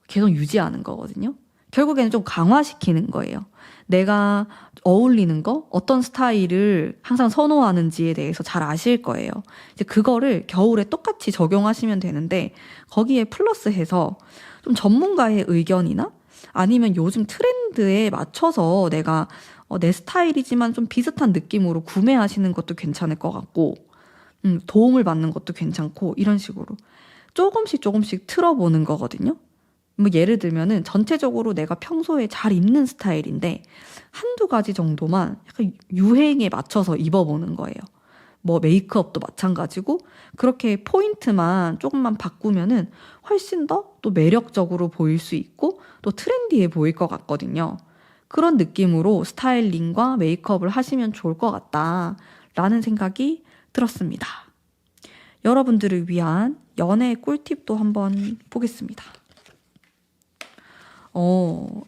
계속 유지하는 거거든요. 결국에는 좀 강화시키는 거예요. 내가 어울리는 거, 어떤 스타일을 항상 선호하는지에 대해서 잘 아실 거예요. 이제 그거를 겨울에 똑같이 적용하시면 되는데 거기에 플러스해서 좀 전문가의 의견이나 아니면 요즘 트렌드에 맞춰서 내가 내 스타일이지만 좀 비슷한 느낌으로 구매하시는 것도 괜찮을 것 같고 도움을 받는 것도 괜찮고 이런 식으로 조금씩 틀어보는 거거든요. 뭐 예를 들면은 전체적으로 내가 평소에 잘 입는 스타일인데 한두 가지 정도만 약간 유행에 맞춰서 입어보는 거예요. 뭐 메이크업도 마찬가지고 그렇게 포인트만 조금만 바꾸면은 훨씬 더 또 매력적으로 보일 수 있고 또 트렌디해 보일 것 같거든요. 그런 느낌으로 스타일링과 메이크업을 하시면 좋을 것 같다라는 생각이 들었습니다. 여러분들을 위한 연애 꿀팁도 한번 보겠습니다.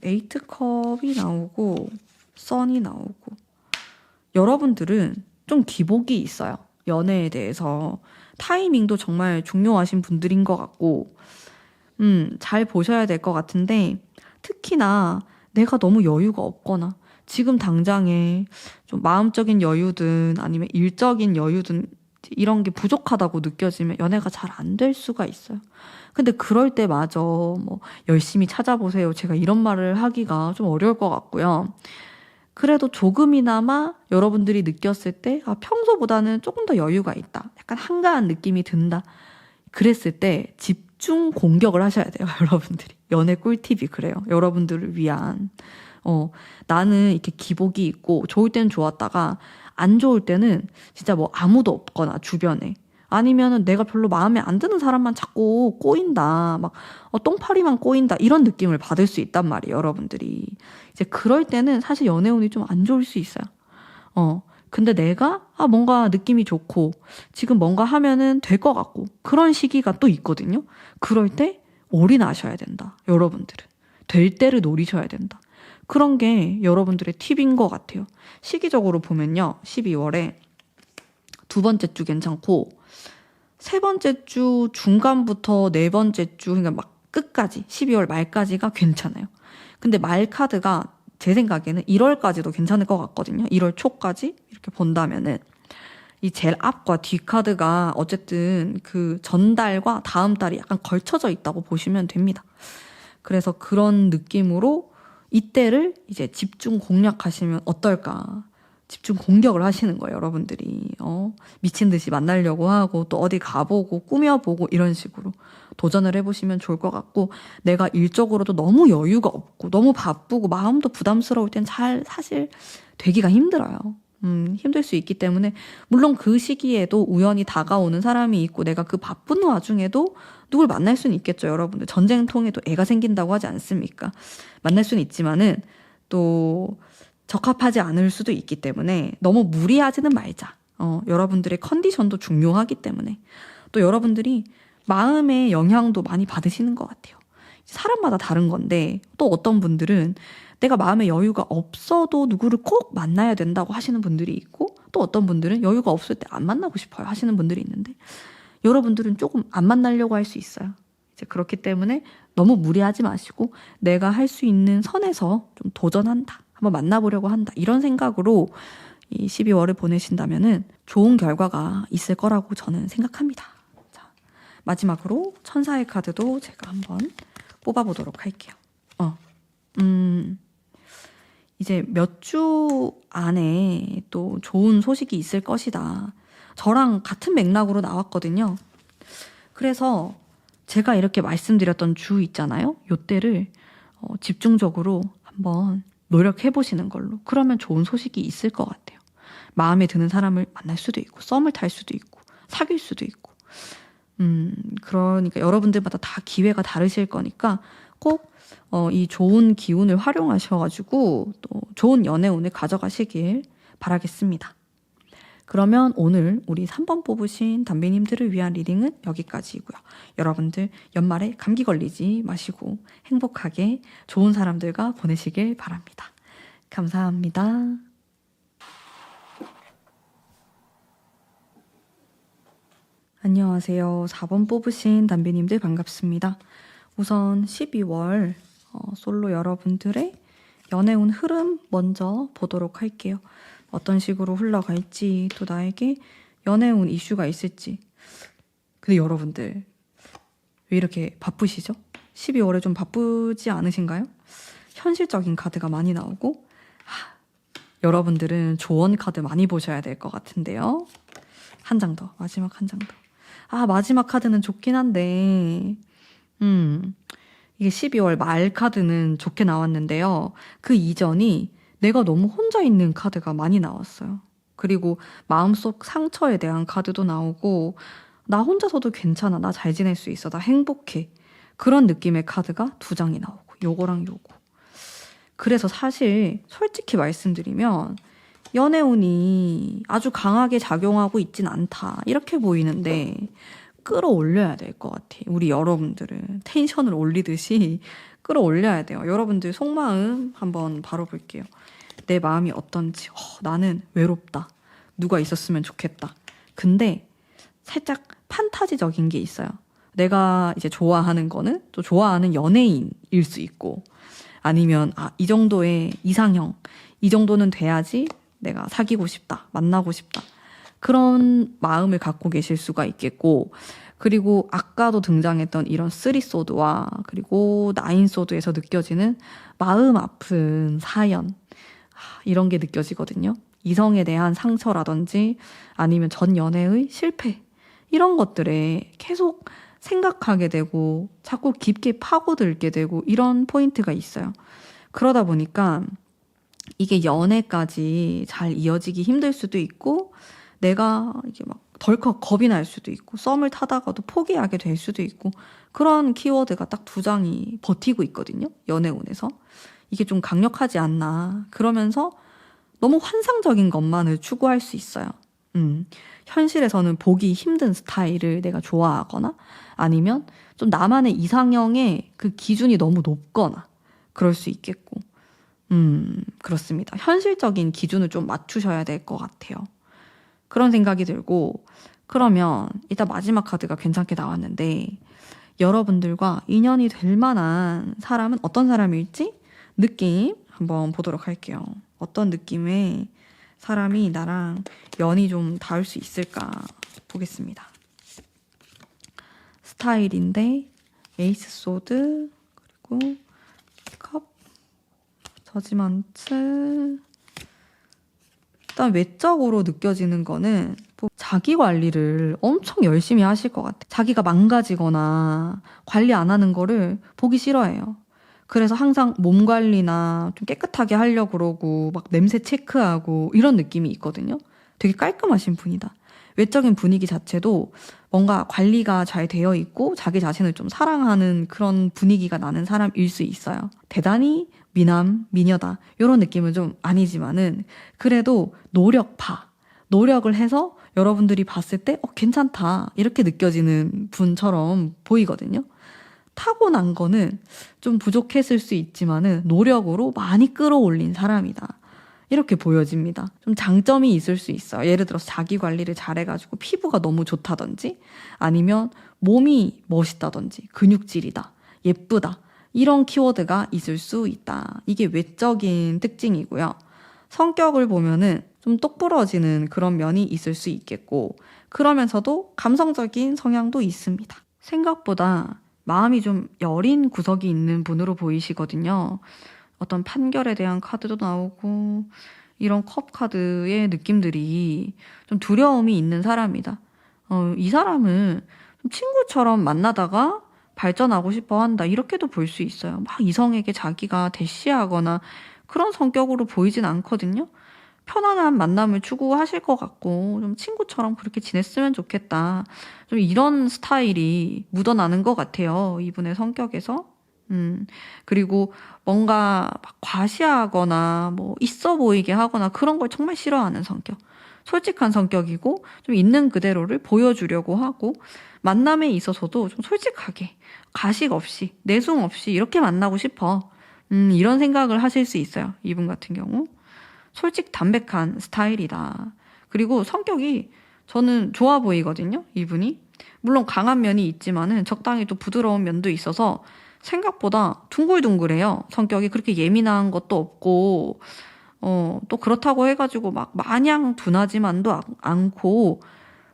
에이트컵이 나오고 선이 나오고 여러분들은 좀 기복이 있어요. 연애에 대해서 타이밍도 정말 중요하신 분들인 것 같고 잘 보셔야 될 것 같은데, 특히나 내가 너무 여유가 없거나 지금 당장에 좀 마음적인 여유든 아니면 일적인 여유든 이런 게 부족하다고 느껴지면 연애가 잘 안 될 수가 있어요. 근데 그럴 때마저 뭐 열심히 찾아보세요. 제가 이런 말을 하기가 좀 어려울 것 같고요. 그래도 조금이나마 여러분들이 느꼈을 때, 아, 평소보다는 조금 더 여유가 있다. 약간 한가한 느낌이 든다. 그랬을 때 집중 공격을 하셔야 돼요, 여러분들이. 연애 꿀팁이 그래요. 여러분들을 위한. 나는 이렇게 기복이 있고 좋을 때는 좋았다가 안 좋을 때는 진짜 뭐 아무도 없거나 주변에 아니면은 내가 별로 마음에 안 드는 사람만 자꾸 꼬인다. 막 똥파리만 꼬인다. 이런 느낌을 받을 수 있단 말이에요, 여러분들이. 이제 그럴 때는 사실 연애운이 좀 안 좋을 수 있어요. 근데 내가 뭔가 느낌이 좋고 지금 뭔가 하면은 될 것 같고 그런 시기가 또 있거든요. 그럴 때 올인하셔야 된다. 여러분들은. 될 때를 노리셔야 된다. 그런 게 여러분들의 팁인 것 같아요. 시기적으로 보면요. 12월에 두 번째 주 괜찮고 세 번째 주 중간부터 네 번째 주 그러니까 막 끝까지 12월 말까지가 괜찮아요. 근데 말 카드가 제 생각에는 1월까지도 괜찮을 것 같거든요. 1월 초까지 이렇게 본다면은 이 제일 앞과 뒤 카드가 어쨌든 그 전달과 다음 달이 약간 걸쳐져 있다고 보시면 됩니다. 그래서 그런 느낌으로 이때를 이제 집중 공략하시면 어떨까? 집중 공격을 하시는 거예요, 여러분들이. 미친 듯이 만나려고 하고 또 어디 가보고 꾸며보고 이런 식으로 도전을 해보시면 좋을 것 같고, 내가 일적으로도 너무 여유가 없고 너무 바쁘고 마음도 부담스러울 땐 사실 되기가 힘들어요. 힘들 수 있기 때문에 물론 그 시기에도 우연히 다가오는 사람이 있고 내가 그 바쁜 와중에도 누굴 만날 수는 있겠죠, 여러분들. 전쟁통에도 애가 생긴다고 하지 않습니까? 만날 수는 있지만은 또 적합하지 않을 수도 있기 때문에 너무 무리하지는 말자. 여러분들의 컨디션도 중요하기 때문에 또 여러분들이 마음의 영향도 많이 받으시는 것 같아요. 사람마다 다른 건데 또 어떤 분들은 내가 마음에 여유가 없어도 누구를 꼭 만나야 된다고 하시는 분들이 있고 또 어떤 분들은 여유가 없을 때 안 만나고 싶어요 하시는 분들이 있는데 여러분들은 조금 안 만나려고 할 수 있어요. 이제 그렇기 때문에 너무 무리하지 마시고 내가 할 수 있는 선에서 좀 도전한다. 한번 만나보려고 한다. 이런 생각으로 이 12월을 보내신다면은 좋은 결과가 있을 거라고 저는 생각합니다. 자, 마지막으로 천사의 카드도 제가 한번 뽑아보도록 할게요. 이제 몇 주 안에 또 좋은 소식이 있을 것이다. 저랑 같은 맥락으로 나왔거든요. 그래서 제가 이렇게 말씀드렸던 주 있잖아요. 요때를 집중적으로 한번 노력해보시는 걸로. 그러면 좋은 소식이 있을 것 같아요. 마음에 드는 사람을 만날 수도 있고 썸을 탈 수도 있고 사귈 수도 있고 그러니까 여러분들마다 다 기회가 다르실 거니까 꼭 이 좋은 기운을 활용하셔가지고 또 좋은 연애운을 가져가시길 바라겠습니다. 그러면 오늘 우리 3번 뽑으신 담비님들을 위한 리딩은 여기까지이고요. 여러분들 연말에 감기 걸리지 마시고 행복하게 좋은 사람들과 보내시길 바랍니다. 감사합니다. 안녕하세요. 4번 뽑으신 담비님들 반갑습니다. 우선 12월 솔로 여러분들의 연애운 흐름 먼저 보도록 할게요. 어떤 식으로 흘러갈지 또 나에게 연애운 이슈가 있을지. 근데 여러분들 왜 이렇게 바쁘시죠? 12월에 좀 바쁘지 않으신가요? 현실적인 카드가 많이 나오고 여러분들은 조언 카드 많이 보셔야 될 것 같은데요. 한 장 더. 마지막 한 장 더. 마지막 카드는 좋긴 한데 이게 12월 말 카드는 좋게 나왔는데요. 그 이전이 내가 너무 혼자 있는 카드가 많이 나왔어요. 그리고 마음속 상처에 대한 카드도 나오고 나 혼자서도 괜찮아. 나 잘 지낼 수 있어. 나 행복해. 그런 느낌의 카드가 두 장이 나오고 요거랑 요거. 그래서 사실 솔직히 말씀드리면 연애운이 아주 강하게 작용하고 있진 않다. 이렇게 보이는데 끌어올려야 될 것 같아. 우리 여러분들은 텐션을 올리듯이 끌어올려야 돼요. 여러분들 속마음 한번 바로 볼게요. 내 마음이 어떤지. 나는 외롭다. 누가 있었으면 좋겠다. 근데 살짝 판타지적인 게 있어요. 내가 이제 좋아하는 거는 또 좋아하는 연예인일 수 있고, 아니면 이 정도의 이상형, 이 정도는 돼야지 내가 사귀고 싶다, 만나고 싶다, 그런 마음을 갖고 계실 수가 있겠고, 그리고 아까도 등장했던 이런 쓰리소드와 그리고 나인소드에서 느껴지는 마음 아픈 사연, 이런 게 느껴지거든요. 이성에 대한 상처라든지 아니면 전 연애의 실패, 이런 것들에 계속 생각하게 되고 자꾸 깊게 파고들게 되고 이런 포인트가 있어요. 그러다 보니까 이게 연애까지 잘 이어지기 힘들 수도 있고, 내가 이게 막 덜컥 겁이 날 수도 있고, 썸을 타다가도 포기하게 될 수도 있고, 그런 키워드가 딱 두 장이 버티고 있거든요. 연애운에서. 이게 좀 강력하지 않나. 그러면서 너무 환상적인 것만을 추구할 수 있어요. 현실에서는 보기 힘든 스타일을 내가 좋아하거나, 아니면 좀 나만의 이상형의 그 기준이 너무 높거나 그럴 수 있겠고, 그렇습니다. 현실적인 기준을 좀 맞추셔야 될 것 같아요. 그런 생각이 들고, 그러면 일단 마지막 카드가 괜찮게 나왔는데, 여러분들과 인연이 될 만한 사람은 어떤 사람일지 느낌 한번 보도록 할게요. 어떤 느낌의 사람이 나랑 연이 좀 닿을 수 있을까 보겠습니다. 스타일인데 에이스 소드, 그리고 컵, 저지먼트. 일단 외적으로 느껴지는 거는 자기 관리를 엄청 열심히 하실 것 같아요. 자기가 망가지거나 관리 안 하는 거를 보기 싫어해요. 그래서 항상 몸 관리나 좀 깨끗하게 하려고 그러고 막 냄새 체크하고 이런 느낌이 있거든요. 되게 깔끔하신 분이다. 외적인 분위기 자체도 뭔가 관리가 잘 되어 있고 자기 자신을 좀 사랑하는 그런 분위기가 나는 사람일 수 있어요. 대단히 미남, 미녀다 이런 느낌은 좀 아니지만은 그래도 노력을 해서 여러분들이 봤을 때 괜찮다 이렇게 느껴지는 분처럼 보이거든요. 타고난 거는 좀 부족했을 수 있지만은 노력으로 많이 끌어올린 사람이다, 이렇게 보여집니다. 좀 장점이 있을 수 있어요. 예를 들어서 자기 관리를 잘해가지고 피부가 너무 좋다든지, 아니면 몸이 멋있다든지, 근육질이다, 예쁘다, 이런 키워드가 있을 수 있다. 이게 외적인 특징이고요. 성격을 보면은 좀 똑부러지는 그런 면이 있을 수 있겠고, 그러면서도 감성적인 성향도 있습니다. 생각보다 마음이 좀 여린 구석이 있는 분으로 보이시거든요. 어떤 판결에 대한 카드도 나오고, 이런 컵 카드의 느낌들이 좀 두려움이 있는 사람이다. 이 사람은 좀 친구처럼 만나다가 발전하고 싶어 한다, 이렇게도 볼 수 있어요. 막 이성에게 자기가 대시하거나 그런 성격으로 보이진 않거든요. 편안한 만남을 추구하실 것 같고, 좀 친구처럼 그렇게 지냈으면 좋겠다, 좀 이런 스타일이 묻어나는 것 같아요, 이분의 성격에서. 그리고 뭔가 막 과시하거나 뭐 있어 보이게 하거나 그런 걸 정말 싫어하는 성격. 솔직한 성격이고 좀 있는 그대로를 보여주려고 하고, 만남에 있어서도 좀 솔직하게 가식 없이 내숭 없이 이렇게 만나고 싶어, 이런 생각을 하실 수 있어요, 이분 같은 경우. 솔직 담백한 스타일이다. 그리고 성격이 저는 좋아 보이거든요, 이분이. 물론 강한 면이 있지만은 적당히 또 부드러운 면도 있어서 생각보다 둥글둥글해요. 성격이 그렇게 예민한 것도 없고, 또 그렇다고 해가지고 막 마냥 둔하지만도 않고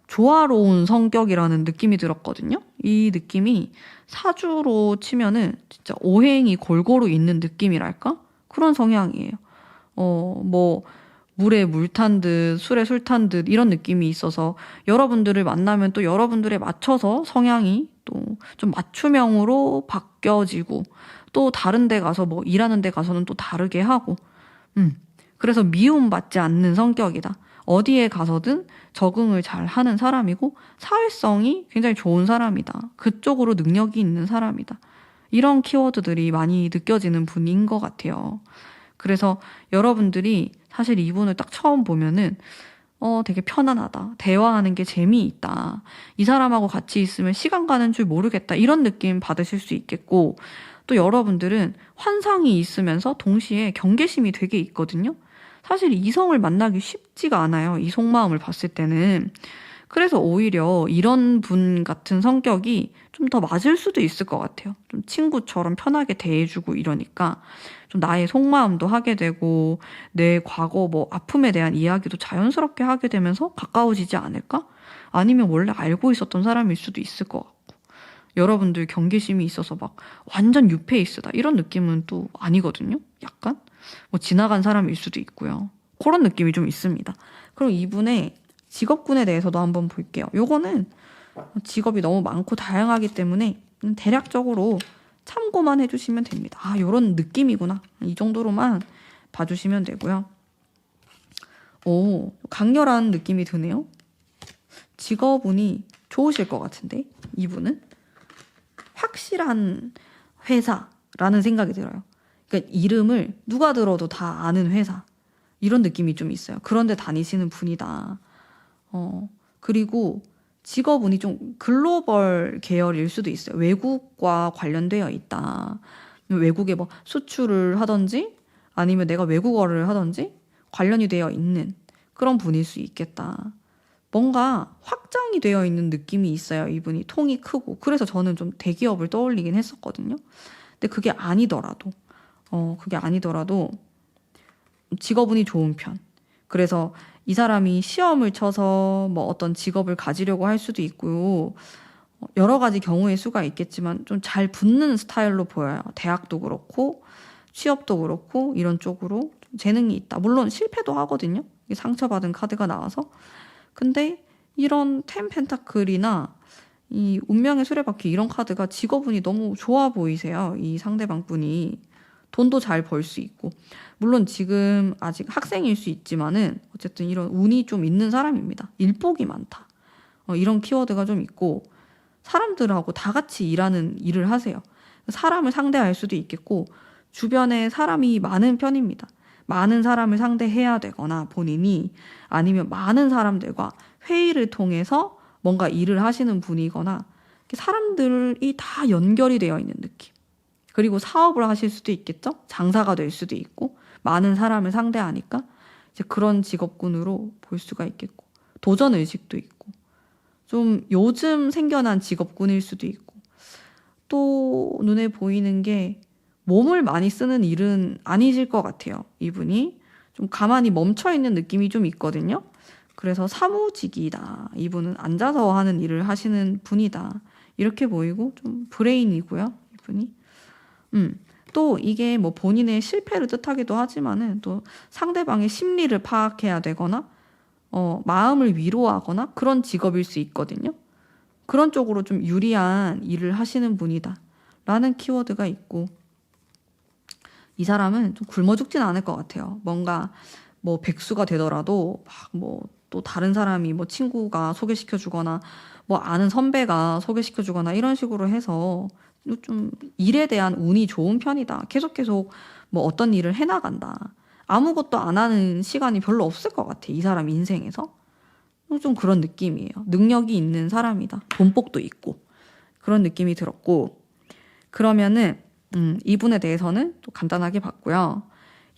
조화로운 성격이라는 느낌이 들었거든요. 이 느낌이 사주로 치면은 진짜 오행이 골고루 있는 느낌이랄까? 그런 성향이에요. 뭐 물에 물 탄 듯 술에 술 탄 듯 이런 느낌이 있어서, 여러분들을 만나면 또 여러분들에 맞춰서 성향이 또 좀 맞춤형으로 바뀌어지고, 또 다른 데 가서 뭐 일하는 데 가서는 또 다르게 하고, 그래서 미움받지 않는 성격이다. 어디에 가서든 적응을 잘 하는 사람이고 사회성이 굉장히 좋은 사람이다. 그쪽으로 능력이 있는 사람이다. 이런 키워드들이 많이 느껴지는 분인 것 같아요. 그래서 여러분들이 사실 이분을 딱 처음 보면은 되게 편안하다, 대화하는 게 재미있다, 이 사람하고 같이 있으면 시간 가는 줄 모르겠다, 이런 느낌 받으실 수 있겠고, 또 여러분들은 환상이 있으면서 동시에 경계심이 되게 있거든요. 사실 이성을 만나기 쉽지가 않아요, 이 속마음을 봤을 때는. 그래서 오히려 이런 분 같은 성격이 좀 더 맞을 수도 있을 것 같아요. 좀 친구처럼 편하게 대해주고 이러니까 좀 나의 속마음도 하게 되고 내 과거 뭐 아픔에 대한 이야기도 자연스럽게 하게 되면서 가까워지지 않을까? 아니면 원래 알고 있었던 사람일 수도 있을 것 같고. 여러분들 경계심이 있어서 막 완전 뉴페이스다 이런 느낌은 또 아니거든요. 약간 뭐 지나간 사람일 수도 있고요. 그런 느낌이 좀 있습니다. 그럼 이분의 직업군에 대해서도 한번 볼게요. 요거는 직업이 너무 많고 다양하기 때문에 대략적으로 참고만 해주시면 됩니다. 아, 요런 느낌이구나. 이 정도로만 봐주시면 되고요. 오, 강렬한 느낌이 드네요. 직업운이 좋으실 것 같은데, 이분은? 확실한 회사라는 생각이 들어요. 그러니까 이름을 누가 들어도 다 아는 회사. 이런 느낌이 좀 있어요. 그런데 다니시는 분이다. 그리고 직업운이 좀 글로벌 계열일 수도 있어요. 외국과 관련되어 있다. 외국에 뭐 수출을 하든지 아니면 내가 외국어를 하든지 관련이 되어 있는 그런 분일 수 있겠다. 뭔가 확장이 되어 있는 느낌이 있어요. 이분이 통이 크고. 그래서 저는 좀 대기업을 떠올리긴 했었거든요. 근데 그게 아니더라도 직업운이 좋은 편. 그래서 이 사람이 시험을 쳐서 뭐 어떤 직업을 가지려고 할 수도 있고요. 여러 가지 경우의 수가 있겠지만 좀 잘 붙는 스타일로 보여요. 대학도 그렇고 취업도 그렇고 이런 쪽으로 좀 재능이 있다. 물론 실패도 하거든요. 이게 상처받은 카드가 나와서. 근데 이런 텐 펜타클이나 이 운명의 수레바퀴 이런 카드가 직업운이 너무 좋아 보이세요. 이 상대방 분이. 돈도 잘 벌 수 있고. 물론 지금 아직 학생일 수 있지만은 어쨌든 이런 운이 좀 있는 사람입니다. 일복이 많다. 이런 키워드가 좀 있고 사람들하고 다 같이 일하는 일을 하세요. 사람을 상대할 수도 있겠고 주변에 사람이 많은 편입니다. 많은 사람을 상대해야 되거나 본인이 아니면 많은 사람들과 회의를 통해서 뭔가 일을 하시는 분이거나 사람들이 다 연결이 되어 있는 느낌. 그리고 사업을 하실 수도 있겠죠? 장사가 될 수도 있고 많은 사람을 상대하니까 이제 그런 직업군으로 볼 수가 있겠고 도전 의식도 있고 좀 요즘 생겨난 직업군일 수도 있고 또 눈에 보이는 게 몸을 많이 쓰는 일은 아니실 것 같아요. 이분이 좀 가만히 멈춰있는 느낌이 좀 있거든요. 그래서 사무직이다. 이분은 앉아서 하는 일을 하시는 분이다. 이렇게 보이고 좀 브레인이고요. 이분이. 또 이게 뭐 본인의 실패를 뜻하기도 하지만은 또 상대방의 심리를 파악해야 되거나 마음을 위로하거나 그런 직업일 수 있거든요. 그런 쪽으로 좀 유리한 일을 하시는 분이다. 라는 키워드가 있고 이 사람은 좀 굶어 죽진 않을 것 같아요. 뭔가 뭐 백수가 되더라도 막 뭐 또 다른 사람이 뭐 친구가 소개시켜 주거나 뭐 아는 선배가 소개시켜 주거나 이런 식으로 해서 좀 일에 대한 운이 좋은 편이다. 계속 뭐 어떤 일을 해나간다. 아무것도 안 하는 시간이 별로 없을 것 같아. 이 사람 인생에서. 좀 그런 느낌이에요. 능력이 있는 사람이다. 돈복도 있고. 그런 느낌이 들었고. 그러면은 이분에 대해서는 또 간단하게 봤고요.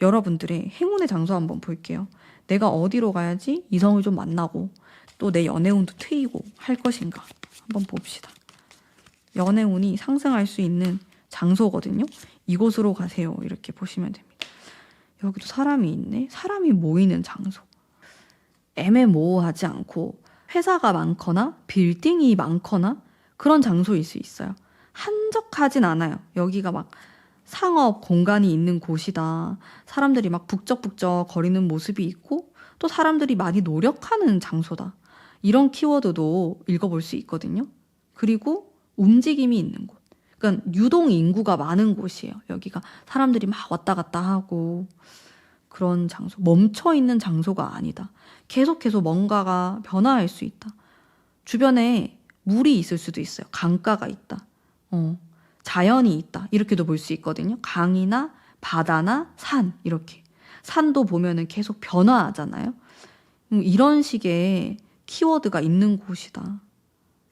여러분들의 행운의 장소 한번 볼게요. 내가 어디로 가야지 이성을 좀 만나고 또 내 연애운도 트이고 할 것인가. 한번 봅시다. 연애운이 상승할 수 있는 장소거든요. 이곳으로 가세요. 이렇게 보시면 됩니다. 여기도 사람이 있네. 사람이 모이는 장소. 애매모호하지 않고 회사가 많거나 빌딩이 많거나 그런 장소일 수 있어요. 한적하진 않아요. 여기가 막 상업 공간이 있는 곳이다. 사람들이 막 북적북적 거리는 모습이 있고 또 사람들이 많이 노력하는 장소다. 이런 키워드도 읽어볼 수 있거든요. 그리고 움직임이 있는 곳. 그러니까 유동 인구가 많은 곳이에요. 여기가 사람들이 막 왔다 갔다 하고 그런 장소. 멈춰 있는 장소가 아니다. 계속 뭔가가 변화할 수 있다. 주변에 물이 있을 수도 있어요. 강가가 있다. 자연이 있다. 이렇게도 볼 수 있거든요. 강이나 바다나 산 이렇게. 산도 보면은 계속 변화하잖아요. 이런 식의 키워드가 있는 곳이다.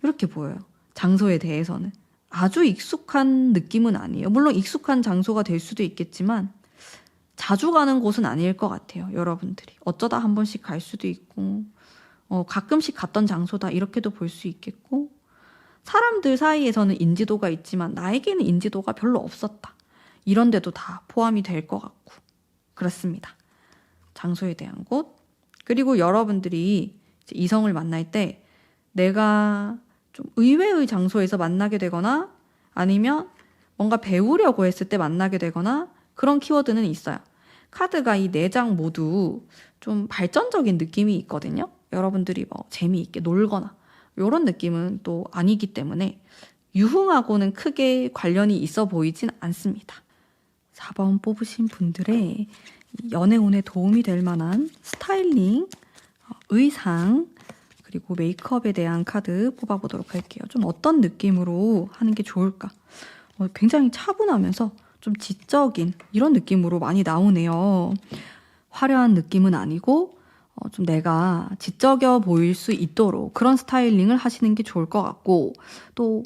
이렇게 보여요. 장소에 대해서는. 아주 익숙한 느낌은 아니에요. 물론 익숙한 장소가 될 수도 있겠지만 자주 가는 곳은 아닐 것 같아요. 여러분들이. 어쩌다 한 번씩 갈 수도 있고 가끔씩 갔던 장소다 이렇게도 볼 수 있겠고, 사람들 사이에서는 인지도가 있지만 나에게는 인지도가 별로 없었다. 이런 데도 다 포함이 될 것 같고 그렇습니다. 장소에 대한 곳. 그리고 여러분들이 이제 이성을 만날 때 내가 좀 의외의 장소에서 만나게 되거나 아니면 뭔가 배우려고 했을 때 만나게 되거나 그런 키워드는 있어요. 카드가 이 4장 모두 좀 발전적인 느낌이 있거든요. 여러분들이 뭐 재미있게 놀거나 이런 느낌은 또 아니기 때문에 유흥하고는 크게 관련이 있어 보이진 않습니다. 4번 뽑으신 분들의 연애운에 도움이 될 만한 스타일링, 의상, 그리고 메이크업에 대한 카드 뽑아보도록 할게요. 좀 어떤 느낌으로 하는 게 좋을까? 굉장히 차분하면서 좀 지적인 이런 느낌으로 많이 나오네요. 화려한 느낌은 아니고 좀 내가 지적여 보일 수 있도록 그런 스타일링을 하시는 게 좋을 것 같고, 또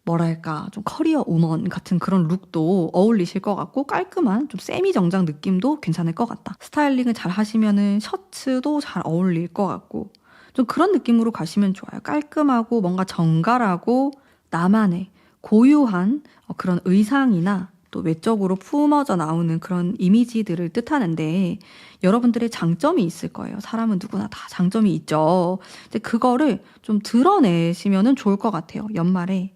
뭐랄까 좀 커리어 우먼 같은 그런 룩도 어울리실 것 같고, 깔끔한 좀 세미 정장 느낌도 괜찮을 것 같다. 스타일링을 잘 하시면은 셔츠도 잘 어울릴 것 같고, 좀 그런 느낌으로 가시면 좋아요. 깔끔하고 뭔가 정갈하고 나만의 고유한 그런 의상이나 또 외적으로 품어져 나오는 그런 이미지들을 뜻하는데, 여러분들의 장점이 있을 거예요. 사람은 누구나 다 장점이 있죠. 근데 그거를 좀 드러내시면 좋을 것 같아요. 연말에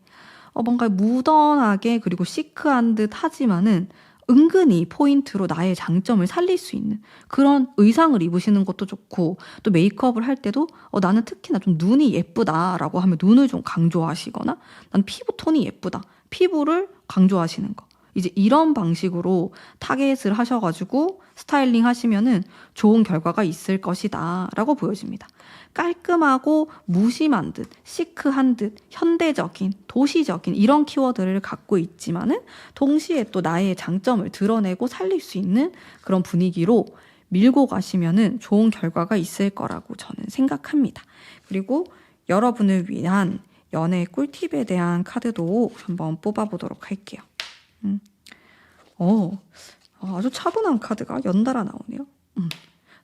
뭔가 무던하게 그리고 시크한 듯 하지만은 은근히 포인트로 나의 장점을 살릴 수 있는 그런 의상을 입으시는 것도 좋고, 또 메이크업을 할 때도 나는 특히나 좀 눈이 예쁘다라고 하면 눈을 좀 강조하시거나, 난 피부톤이 예쁘다, 피부를 강조하시는 거. 이제 이런 방식으로 타겟을 하셔가지고 스타일링 하시면은 좋은 결과가 있을 것이다 라고 보여집니다. 깔끔하고 무심한 듯, 시크한 듯, 현대적인, 도시적인 이런 키워드를 갖고 있지만은 동시에 또 나의 장점을 드러내고 살릴 수 있는 그런 분위기로 밀고 가시면은 좋은 결과가 있을 거라고 저는 생각합니다. 그리고 여러분을 위한 연애 꿀팁에 대한 카드도 한번 뽑아보도록 할게요. 아주 차분한 카드가 연달아 나오네요.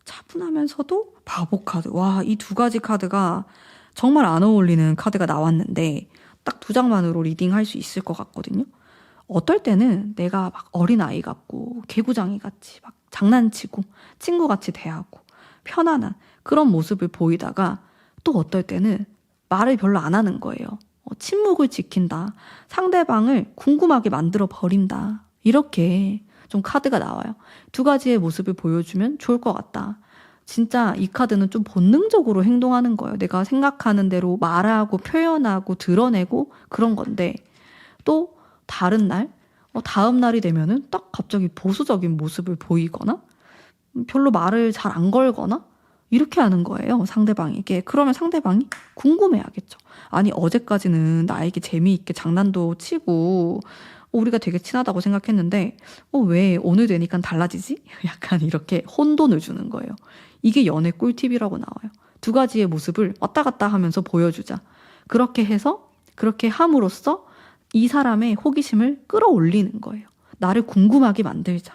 차분하면서도 바보 카드. 와, 이 2가지 카드가 정말 안 어울리는 카드가 나왔는데 딱 2장만으로 리딩할 수 있을 것 같거든요. 어떨 때는 내가 막 어린아이 같고 개구장이 같이 막 장난치고 친구같이 대하고 편안한 그런 모습을 보이다가, 또 어떨 때는 말을 별로 안 하는 거예요. 침묵을 지킨다. 상대방을 궁금하게 만들어 버린다. 이렇게 좀 카드가 나와요. 2가지의 모습을 보여주면 좋을 것 같다. 진짜 이 카드는 좀 본능적으로 행동하는 거예요. 내가 생각하는 대로 말하고 표현하고 드러내고 그런 건데, 또 다른 날, 다음 날이 되면은 딱 갑자기 보수적인 모습을 보이거나 별로 말을 잘 안 걸거나 이렇게 하는 거예요, 상대방에게. 그러면 상대방이 궁금해하겠죠. 아니, 어제까지는 나에게 재미있게 장난도 치고 우리가 되게 친하다고 생각했는데 왜 오늘 되니까 달라지지? 약간 이렇게 혼돈을 주는 거예요. 이게 연애 꿀팁이라고 나와요. 2가지의 모습을 왔다 갔다 하면서 보여주자. 그렇게 해서, 그렇게 함으로써 이 사람의 호기심을 끌어올리는 거예요. 나를 궁금하게 만들자.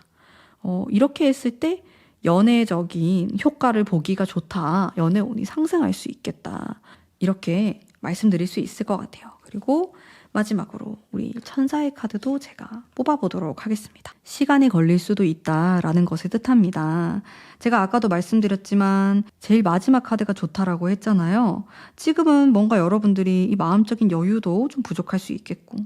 이렇게 했을 때 연애적인 효과를 보기가 좋다. 연애운이 상승할 수 있겠다. 이렇게 말씀드릴 수 있을 것 같아요. 그리고 마지막으로 우리 천사의 카드도 제가 뽑아보도록 하겠습니다. 시간이 걸릴 수도 있다라는 것을 뜻합니다. 제가 아까도 말씀드렸지만 제일 마지막 카드가 좋다라고 했잖아요. 지금은 뭔가 여러분들이 이 마음적인 여유도 좀 부족할 수 있겠고,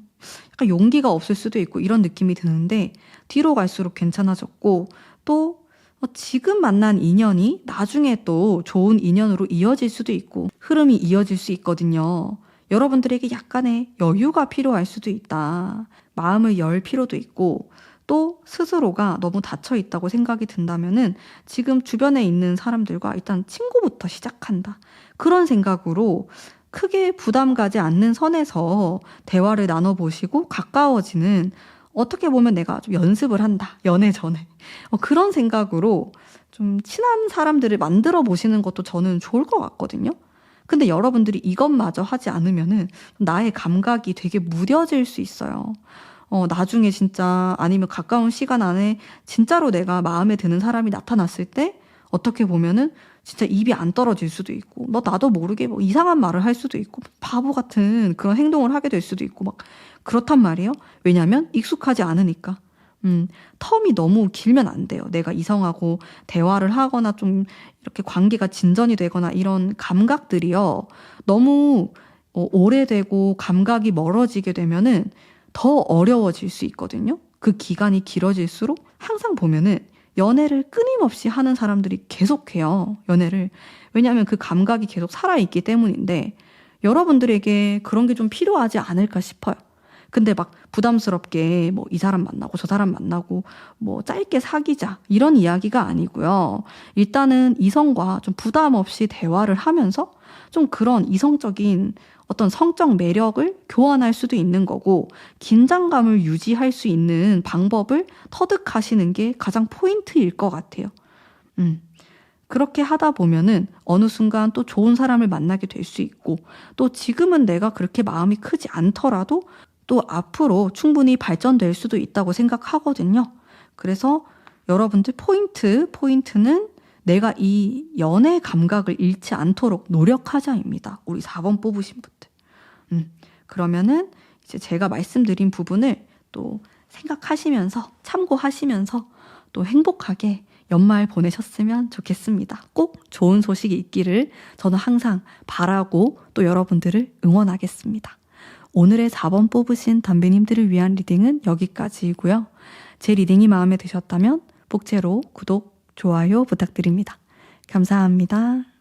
약간 용기가 없을 수도 있고 이런 느낌이 드는데, 뒤로 갈수록 괜찮아졌고, 또 지금 만난 인연이 나중에 또 좋은 인연으로 이어질 수도 있고 흐름이 이어질 수 있거든요. 여러분들에게 약간의 여유가 필요할 수도 있다. 마음을 열 필요도 있고, 또 스스로가 너무 닫혀 있다고 생각이 든다면은 지금 주변에 있는 사람들과 일단 친구부터 시작한다. 그런 생각으로 크게 부담 가지 않는 선에서 대화를 나눠보시고 가까워지는, 어떻게 보면 내가 좀 연습을 한다. 연애 전에. 그런 생각으로 좀 친한 사람들을 만들어 보시는 것도 저는 좋을 것 같거든요. 근데 여러분들이 이것마저 하지 않으면은 나의 감각이 되게 무뎌질 수 있어요. 나중에 진짜, 아니면 가까운 시간 안에 진짜로 내가 마음에 드는 사람이 나타났을 때 어떻게 보면은 진짜 입이 안 떨어질 수도 있고, 뭐 나도 모르게 뭐 이상한 말을 할 수도 있고, 바보 같은 그런 행동을 하게 될 수도 있고, 막 그렇단 말이에요. 왜냐면 익숙하지 않으니까. 텀이 너무 길면 안 돼요. 내가 이성하고 대화를 하거나 좀 이렇게 관계가 진전이 되거나 이런 감각들이요. 너무 오래되고 감각이 멀어지게 되면은 더 어려워질 수 있거든요. 그 기간이 길어질수록 항상 보면은 연애를 끊임없이 하는 사람들이 계속해요. 연애를. 왜냐하면 그 감각이 계속 살아있기 때문인데 여러분들에게 그런 게 좀 필요하지 않을까 싶어요. 근데 막 부담스럽게 뭐 이 사람 만나고 저 사람 만나고 뭐 짧게 사귀자 이런 이야기가 아니고요. 일단은 이성과 좀 부담 없이 대화를 하면서 좀 그런 이성적인 어떤 성적 매력을 교환할 수도 있는 거고 긴장감을 유지할 수 있는 방법을 터득하시는 게 가장 포인트일 것 같아요. 그렇게 하다 보면은 어느 순간 또 좋은 사람을 만나게 될 수 있고 또 지금은 내가 그렇게 마음이 크지 않더라도 또 앞으로 충분히 발전될 수도 있다고 생각하거든요. 그래서 여러분들 포인트는 내가 이 연애 감각을 잃지 않도록 노력하자입니다. 우리 4번 뽑으신 분들. 그러면은 이제 제가 말씀드린 부분을 또 생각하시면서 참고하시면서 또 행복하게 연말 보내셨으면 좋겠습니다. 꼭 좋은 소식이 있기를 저는 항상 바라고 또 여러분들을 응원하겠습니다. 오늘의 4번 뽑으신 담배님들을 위한 리딩은 여기까지이고요. 제 리딩이 마음에 드셨다면 복제로 구독, 좋아요 부탁드립니다. 감사합니다.